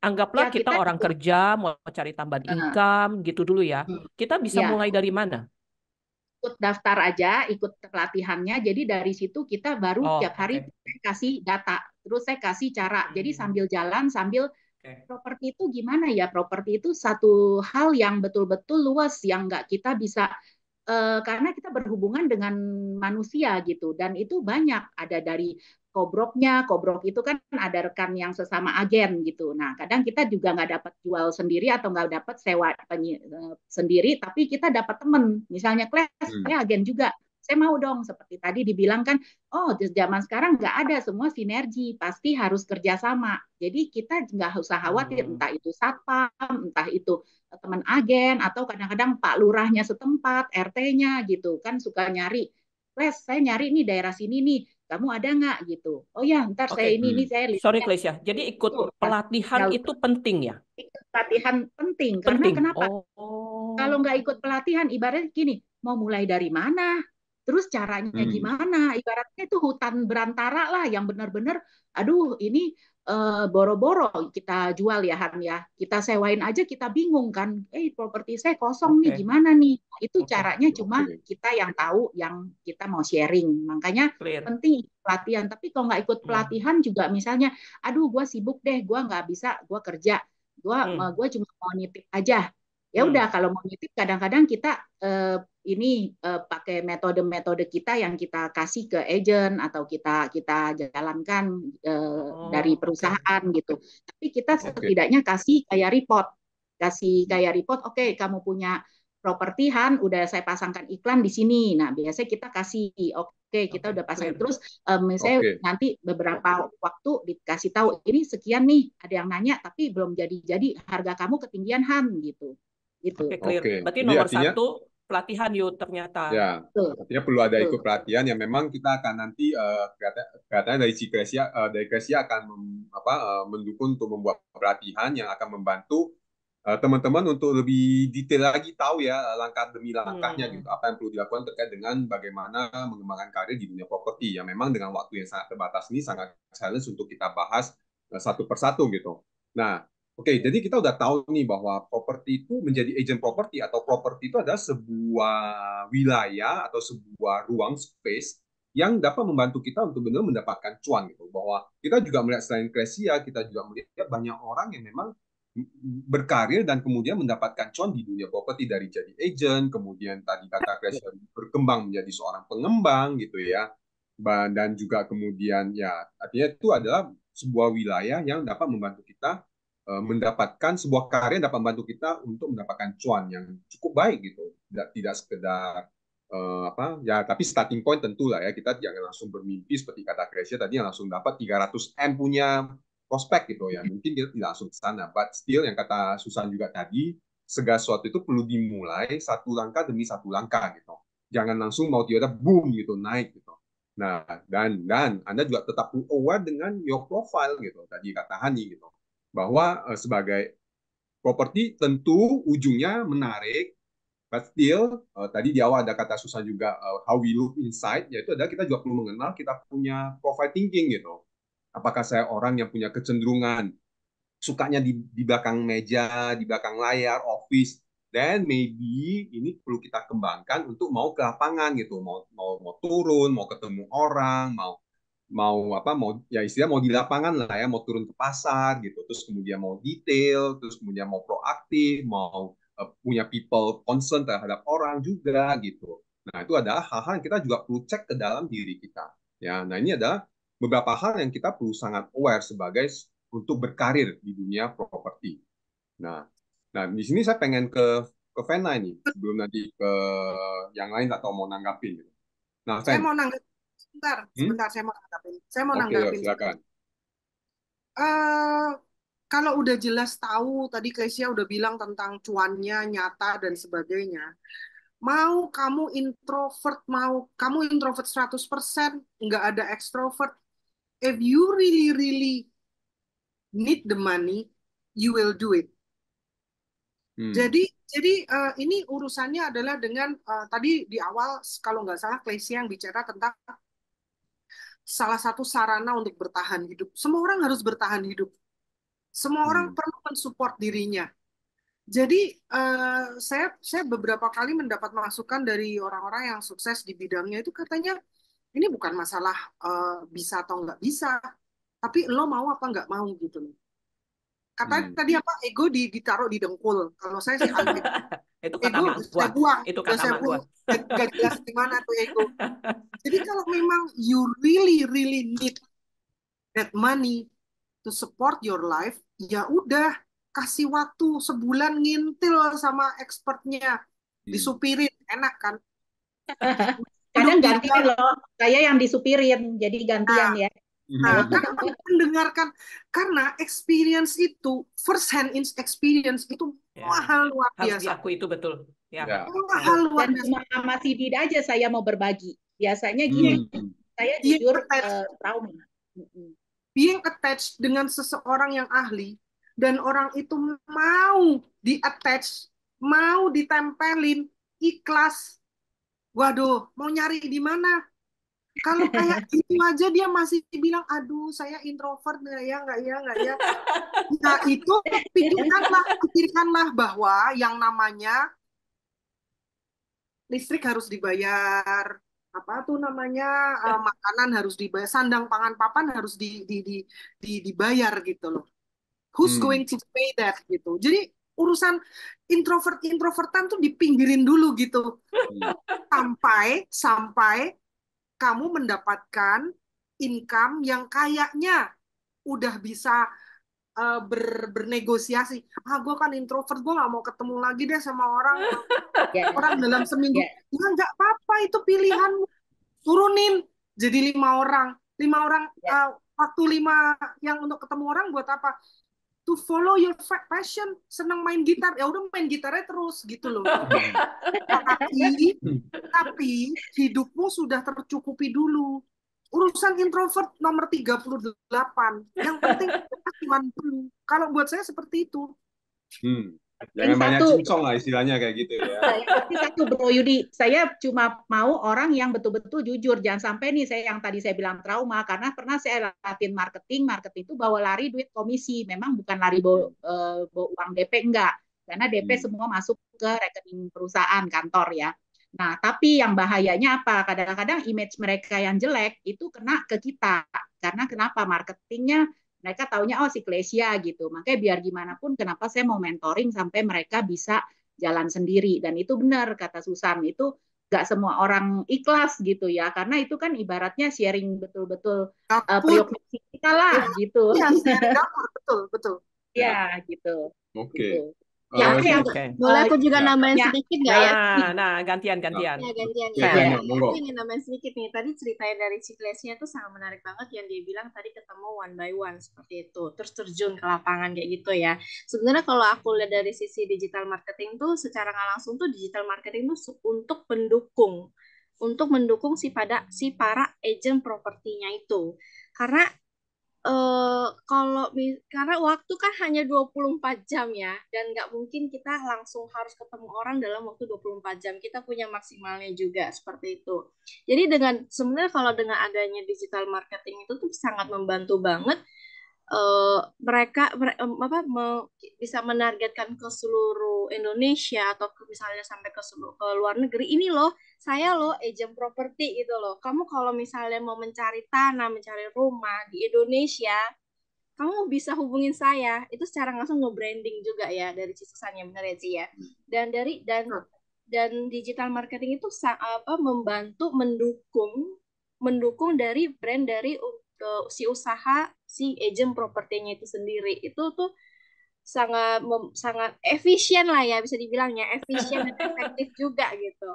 Anggaplah Ya, kita kita orang ikut, kerja, mau cari tambahan income, gitu dulu ya. Kita bisa ya, mulai dari mana? ikut daftar aja, ikut pelatihannya. Jadi dari situ kita baru Oh, tiap hari saya kasih data, terus saya kasih cara. Jadi sambil jalan, sambil properti itu gimana ya? Properti itu satu hal yang betul-betul luas yang nggak kita bisa, karena kita berhubungan dengan manusia gitu, dan itu banyak, ada dari kobroknya. Kobrok itu kan ada rekan yang sesama agen gitu. Nah, kadang kita juga nggak dapat jual sendiri atau nggak dapat sewa sendiri, tapi kita dapat temen. Misalnya, Kles, saya agen juga, saya mau dong, seperti tadi dibilang kan, oh zaman sekarang nggak ada, semua sinergi, pasti harus kerjasama. Jadi kita nggak usah khawatir, entah itu satpam, entah itu teman agen, atau kadang-kadang Pak Lurahnya setempat, RT-nya gitu kan suka nyari, Les, saya nyari nih daerah sini nih, kamu ada nggak gitu. Oh ya, ntar saya ini saya lihat. Sorry, Klesia. Jadi ikut pelatihan itu penting ya? Ikut pelatihan penting. Karena kenapa? Kalau nggak ikut pelatihan, ibaratnya gini, mau mulai dari mana? Terus caranya gimana? Ibaratnya itu hutan berantara lah yang benar-benar, aduh ini boro-boro kita jual ya Han ya. Kita sewain aja kita bingung kan. Properti saya kosong nih, gimana nih? Itu caranya cuma kita yang tahu, yang kita mau sharing. Makanya penting pelatihan. Tapi kalau nggak ikut pelatihan juga, misalnya, aduh gue sibuk deh, gue nggak bisa, gue kerja, gue cuma mau nitip aja. Ya udah, kalau mau nitip kadang-kadang kita pakai metode-metode kita yang kita kasih ke agent atau kita jalankan dari perusahaan gitu. Tapi kita setidaknya kasih kayak report, oke, kamu punya properti Han, udah saya pasangkan iklan di sini. Nah, biasanya kita kasih, oke, kita udah pasang. Terus misalnya nanti beberapa waktu dikasih tahu, ini sekian nih, ada yang nanya tapi belum jadi, harga kamu ketinggian Han gitu. Clear. Berarti nomor satu pelatihan yuk ternyata. Ya, artinya perlu ada ikut pelatihan yang memang kita akan nanti katanya dari Kresia akan mendukung untuk membuat pelatihan yang akan membantu teman-teman untuk lebih detail lagi tahu ya langkah demi langkahnya gitu, apa yang perlu dilakukan terkait dengan bagaimana mengembangkan karir di dunia properti yang memang dengan waktu yang sangat terbatas ini sangat challenge untuk kita bahas satu persatu gitu. Nah, oke, jadi kita udah tahu nih bahwa properti itu menjadi agent properti atau properti itu adalah sebuah wilayah atau sebuah ruang space yang dapat membantu kita untuk benar mendapatkan cuan gitu. Bahwa kita juga melihat selain Kresia, kita juga melihat banyak orang yang memang berkarir dan kemudian mendapatkan cuan di dunia properti dari jadi agent, kemudian tadi kata Kresia berkembang menjadi seorang pengembang gitu ya. Dan juga kemudian ya artinya itu adalah sebuah wilayah yang dapat membantu kita mendapatkan sebuah karya yang dapat membantu kita untuk mendapatkan cuan yang cukup baik gitu, tidak sekedar tapi starting point tentu lah ya, kita jangan langsung bermimpi seperti kata Kresia tadi yang langsung dapat 300M punya prospek gitu ya, mungkin kita tidak langsung ke sana, but still yang kata Susan juga tadi, segala sesuatu itu perlu dimulai satu langkah demi satu langkah gitu, jangan langsung mau tiba-tiba boom gitu naik gitu. Nah, dan Anda juga tetap aware dengan your profile gitu, tadi kata Hani gitu, bahwa sebagai properti tentu ujungnya menarik, but still tadi di awal ada kata Susan juga how we look inside, yaitu adalah kita juga perlu mengenal kita punya profile thinking gitu. Apakah saya orang yang punya kecenderungan sukanya di belakang meja, di belakang layar, office, dan maybe ini perlu kita kembangkan untuk mau ke lapangan gitu, mau turun, mau ketemu orang, mau ya istilah mau di lapangan lah ya, mau turun ke pasar gitu, terus kemudian mau detail, terus kemudian mau proaktif, mau punya people concern terhadap orang juga gitu. Nah, itu adalah hal-hal yang kita juga perlu cek ke dalam diri kita ya. Nah, ini adalah beberapa hal yang kita perlu sangat aware sebagai untuk berkarir di dunia properti. Nah di sini saya pengen ke Vena ini sebelum nanti ke yang lain atau mau nanggapin gitu. Nah, saya mau nanggapin sebentar, saya mau nanggapin. Oke, silakan. kalau udah jelas tahu, tadi Klesia udah bilang tentang cuannya, nyata, dan sebagainya. Mau kamu introvert 100%, nggak ada extrovert. If you really need the money, you will do it. Jadi ini urusannya adalah dengan tadi di awal kalau nggak salah Klesia yang bicara tentang salah satu sarana untuk bertahan hidup. Semua orang harus bertahan hidup. Semua orang perlu mensupport dirinya. Jadi saya beberapa kali mendapat masukan dari orang-orang yang sukses di bidangnya itu katanya ini bukan masalah bisa atau nggak bisa, tapi lo mau apa nggak mau gitu loh. Katanya tadi apa ego ditaruh di dengkul. Kalau saya sih aneh. Itu kata Ego mak saya gua. buang, Itu kata saya mak gua. buang. Gak jelas di mana tuh ego. Jadi kalau memang you really need that money to support your life, ya udah kasih waktu sebulan ngintil sama expertnya, disupirin, enak kan? Kadang Duduk di gantian loh, saya yang disupirin, jadi gantian ya. Nah, kan mendengarkan karena experience itu first hand experience itu mahal luar Harus biasa. diakui itu betul. Ya. Mahal luar Dan biasa. cuma sama Sidit aja saya mau berbagi. Biasanya gini, saya jujur trauma. Being attached dengan seseorang yang ahli dan orang itu mau di-attach, mau ditempelin, ikhlas. Waduh, mau nyari di mana? Kalau kayak gitu aja dia masih bilang, aduh saya introvert nggak ya. Nah itu pikirkanlah bahwa yang namanya listrik harus dibayar, apa tuh namanya makanan harus dibayar, sandang pangan papan harus dibayar gitu loh. Who's going to pay that gitu. Jadi urusan introvertan tuh dipinggirin dulu gitu. Sampai kamu mendapatkan income yang kayaknya udah bisa bernegosiasi. Gue kan introvert, gue nggak mau ketemu lagi deh sama orang dalam seminggu. Ya nggak apa-apa, itu pilihan. Turunin jadi 5 orang. 5 orang waktu 5 yang untuk ketemu orang buat apa? To follow your passion, senang main gitar, ya udah main gitarnya terus gitu loh. Tapi hidupmu sudah tercukupi dulu. Urusan introvert nomor 38. Yang penting cuman dulu. Kalau buat saya seperti itu. Jangan banyak cincong lah istilahnya kayak gitu ya. Saya pasti satu Bro Yudi, saya cuma mau orang yang betul-betul jujur. Jangan sampai nih saya yang tadi saya bilang trauma, karena pernah saya latih marketing itu bawa lari duit komisi. Memang bukan lari bawa uang DP, enggak. Karena DP semua masuk ke rekening perusahaan, kantor ya. Nah, tapi yang bahayanya apa? Kadang-kadang image mereka yang jelek itu kena ke kita. Karena kenapa? Marketingnya mereka taunya si Klesia gitu. Makanya biar gimana pun kenapa saya mau mentoring sampai mereka bisa jalan sendiri. Dan itu benar kata Susan, itu gak semua orang ikhlas gitu ya. Karena itu kan ibaratnya sharing betul-betul prioritas kita lah gitu. Betul. Ya gitu. Oke. Gitu. Boleh aku juga nambahin sedikit nggak ya? Nah, gantian. Ya. Aku ingin nambahin sedikit nih. Tadi ceritanya dari Ciklesia tuh sangat menarik banget yang dia bilang tadi ketemu one by one seperti itu. Terus terjun ke lapangan kayak gitu ya. Sebenarnya kalau aku lihat dari sisi digital marketing tuh secara nggak langsung tuh digital marketing tuh untuk mendukung si para agent propertinya itu. Karena karena waktu kan hanya 24 jam ya, dan nggak mungkin kita langsung harus ketemu orang dalam waktu 24 jam. Kita punya maksimalnya juga seperti itu. Jadi sebenarnya kalau dengan adanya digital marketing itu tuh sangat membantu banget mereka bisa menargetkan ke seluruh Indonesia atau misalnya sampai ke luar negeri. Ini loh, saya loh agent properti gitu loh. Kamu kalau misalnya mau mencari tanah, mencari rumah di Indonesia, kamu bisa hubungin saya. Itu secara langsung nge-branding juga ya dari Susannya, benar ya Ci ya. Dan digital marketing itu membantu mendukung dari brand dari si usaha si agent propertinya itu sendiri. Itu tuh sangat efisien lah ya, bisa dibilangnya efisien dan efektif juga gitu.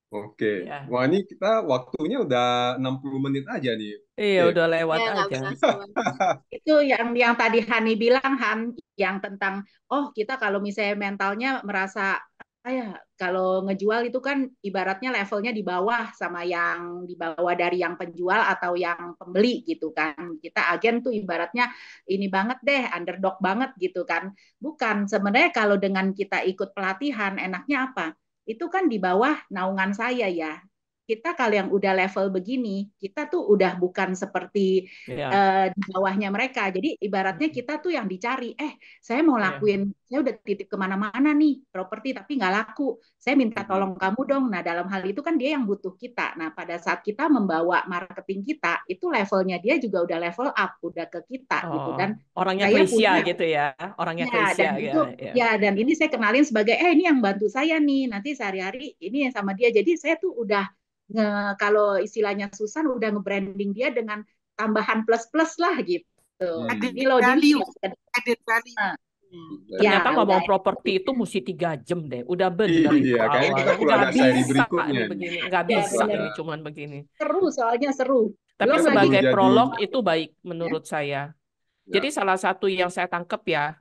Oke. Ya. Wah, ini kita waktunya udah 60 menit aja nih. Iya, Oke. udah lewat Ya, nggak aja. berasa banget. Itu yang tadi Hani bilang, Han, yang tentang kita kalau misalnya mentalnya merasa kalau ngejual itu kan ibaratnya levelnya di bawah sama yang di bawah dari yang penjual atau yang pembeli gitu kan. Kita agen tuh ibaratnya ini banget deh, underdog banget gitu kan. Bukan, sebenarnya kalau dengan kita ikut pelatihan enaknya apa? Itu kan di bawah naungan saya ya. Kita kalau yang udah level begini, kita tuh udah bukan seperti Iya. di bawahnya mereka. Jadi ibaratnya kita tuh yang dicari. Saya mau Iya. lakuin, saya udah titip kemana-mana nih properti tapi nggak laku. Saya minta tolong kamu dong. Nah dalam hal itu kan dia yang butuh kita. Nah pada saat kita membawa marketing kita, itu levelnya dia juga udah level up, udah ke kita gitu. Oh, Dan orangnya saya Klesia punya gitu ya. Orangnya ya, Klesia dan ya. itu Ya. dan ini saya kenalin sebagai ini yang bantu saya nih. Nanti sehari-hari ini yang sama dia. Jadi saya tuh udah kalau istilahnya Susan udah nge-branding dia dengan tambahan plus-plus lah gitu. Added Ini loh value, dia. added value. Nah, Ternyata ya ngomong udah properti itu mesti 3 jam deh. Udah bener itu Iya, kayaknya kita awalnya. perlu Nggak ada seri bisa berikutnya nih nih. begini. Nggak ya bisa bener. ini cuman begini. Seru soalnya seru. Tapi Belum lagi Sebelum sebagai jadi prolog itu baik menurut saya. ya. Jadi salah satu yang saya tangkap ya,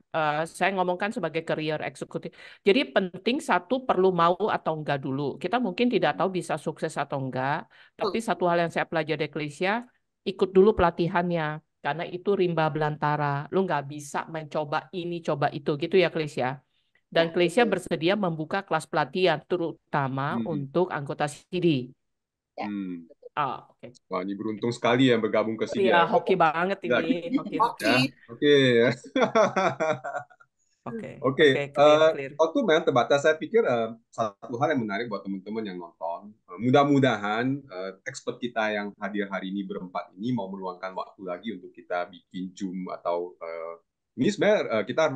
saya ngomongkan sebagai career eksekutif. Jadi penting satu perlu mau atau enggak dulu. Kita mungkin tidak tahu bisa sukses atau enggak, tapi satu hal yang saya pelajari dari Klesia, ikut dulu pelatihannya. Karena itu rimba belantara. Lu nggak bisa mencoba ini, coba itu gitu ya Klesia. Dan Klesia bersedia membuka kelas pelatihan, terutama untuk anggota CD. Hmm. Oke. Wah, ini beruntung sekali yang bergabung ke sini Iya, ya. hoki banget Ya, ini. Hoki. Oke. ya. Oke. Oke, Oke, clear. waktu memang terbatas. Saya pikir satu hal yang menarik buat teman-teman yang nonton, mudah-mudahan expert kita yang hadir hari ini berempat ini mau meluangkan waktu lagi untuk kita bikin Zoom atau ini sebenarnya kita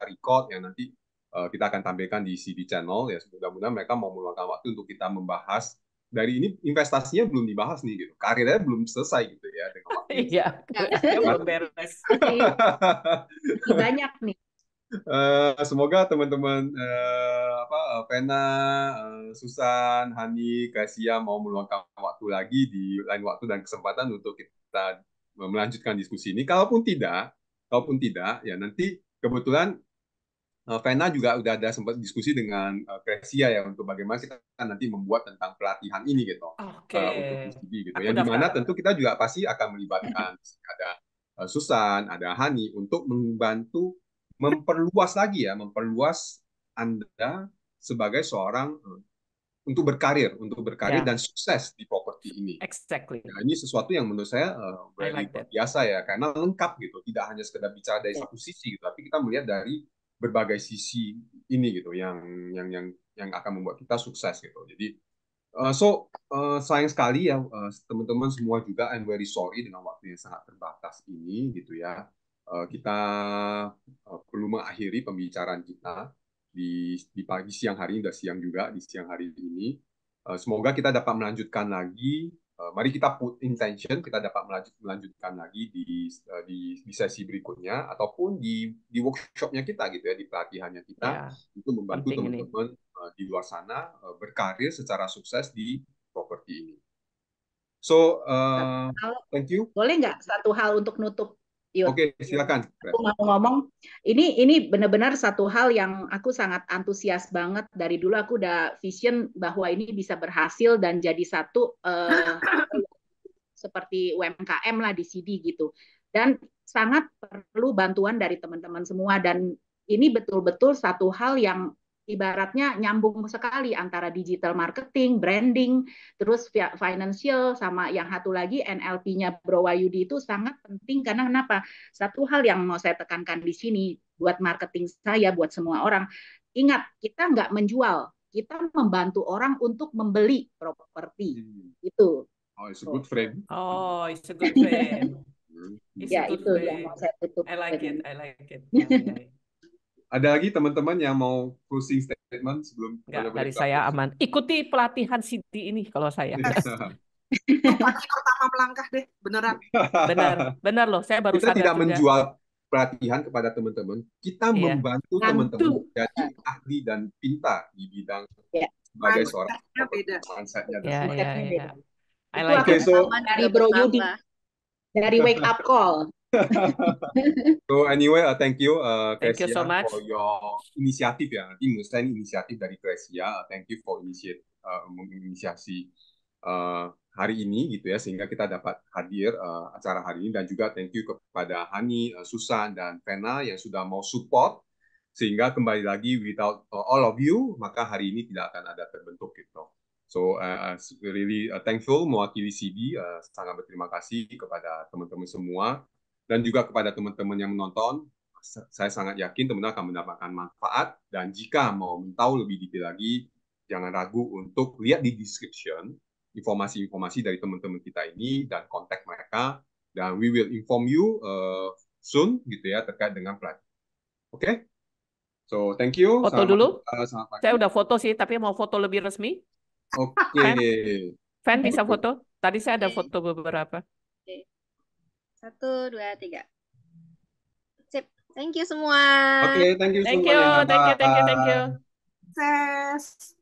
record ya nanti kita akan tampilkan di CD channel ya. Mudah-mudahan mereka mau meluangkan waktu untuk kita membahas dari ini investasinya belum dibahas nih gitu, karirnya belum selesai gitu ya dengan waktu. Iya, dia belum beres. Masih banyak nih. Semoga teman-teman Vena, Susan, Hani, Kasia mau meluangkan waktu lagi di lain waktu dan kesempatan untuk kita melanjutkan diskusi ini. Kalaupun tidak, ya nanti kebetulan Vena juga udah ada sempat diskusi dengan Kasia ya untuk bagaimana kita nanti membuat tentang pelatihan ini gitu untuk PCB gitu. Yang dimana tentu kita juga pasti akan melibatkan ada Susan, ada Hani untuk membantu memperluas Anda sebagai seorang untuk berkarir dan sukses di properti ini. Exactly. Nah, ini sesuatu yang menurut saya luar biasa ya, karena lengkap gitu, tidak hanya sekedar bicara dari satu sisi gitu, tapi kita melihat dari berbagai sisi ini gitu yang akan membuat kita sukses gitu. Jadi sayang sekali ya teman-teman semua juga, I'm very sorry dengan waktu yang sangat terbatas ini gitu ya. Kita perlu mengakhiri pembicaraan kita di siang hari ini, udah siang juga di siang hari ini. Semoga kita dapat melanjutkan lagi. Mari kita put intention, kita dapat melanjutkan lagi di sesi berikutnya ataupun di workshopnya kita gitu ya, di pelatihannya kita untuk membantu teman-teman di luar sana berkarir secara sukses di properti ini. So, thank you. Boleh nggak satu hal untuk nutup? Oke, silakan. Aku mau ngomong, ini benar-benar satu hal yang aku sangat antusias banget. Dari dulu aku udah vision bahwa ini bisa berhasil dan jadi satu seperti UMKM lah di CD gitu. Dan sangat perlu bantuan dari teman-teman semua. Dan ini betul-betul satu hal yang ibaratnya nyambung sekali antara digital marketing, branding, terus financial, sama yang satu lagi NLP-nya Bro Wahyudi itu sangat penting. Karena kenapa? Satu hal yang mau saya tekankan di sini buat marketing saya, buat semua orang, ingat, kita nggak menjual, kita membantu orang untuk membeli properti. Itu. Oh, it's a good frame. Oh, it's a good frame. Ya, itu yang mau saya tutup. I like it. Ada lagi teman-teman yang mau closing statement sebelum dari saya aman. Ikuti pelatihan CD ini kalau saya. Pertama melangkah deh, beneran. Benar loh. Saya baru kita sadar tidak juga. menjual pelatihan kepada teman-teman. Kita membantu teman-teman jadi ahli dan pintar di bidang sebagai seorang mindset-nya beda. mindset-nya dan Ya, sebagainya. ya, Mindsetnya ya. beda. I Itu like aku Oke, it. so Pengalaman dari juga Bro Yudi, bertambah. dari Wake Up Call. so anyway, thank you, Thank you so Kresia, much. for your inisiatif ya. Nanti menurut saya ini inisiatif dari Kresia. Thank you for menginisiasi hari ini gitu ya, sehingga kita dapat hadir acara hari ini, dan juga thank you kepada Hani, Susan, dan Vena yang sudah mau support, sehingga kembali lagi without all of you maka hari ini tidak akan ada terbentuk gitu. So really thankful mewakili CD, sangat berterima kasih kepada teman-teman semua dan juga kepada teman-teman yang menonton. Saya sangat yakin teman-teman akan mendapatkan manfaat, dan jika mau tahu lebih detail lagi, jangan ragu untuk lihat di description informasi-informasi dari teman-teman kita ini dan kontak mereka, dan we will inform you soon gitu ya terkait dengan pelatihan. Oke? So thank you. Foto dulu. Selamat pagi. Saya udah foto sih, tapi mau foto lebih resmi. Oke. Fan bisa foto? Tadi saya ada Oke. foto beberapa. Oke. 1, 2, 3. Sip. Thank you semua. Oke, thank you Thank you, semuanya. thank you, thank you, thank you. Bye. Sukses.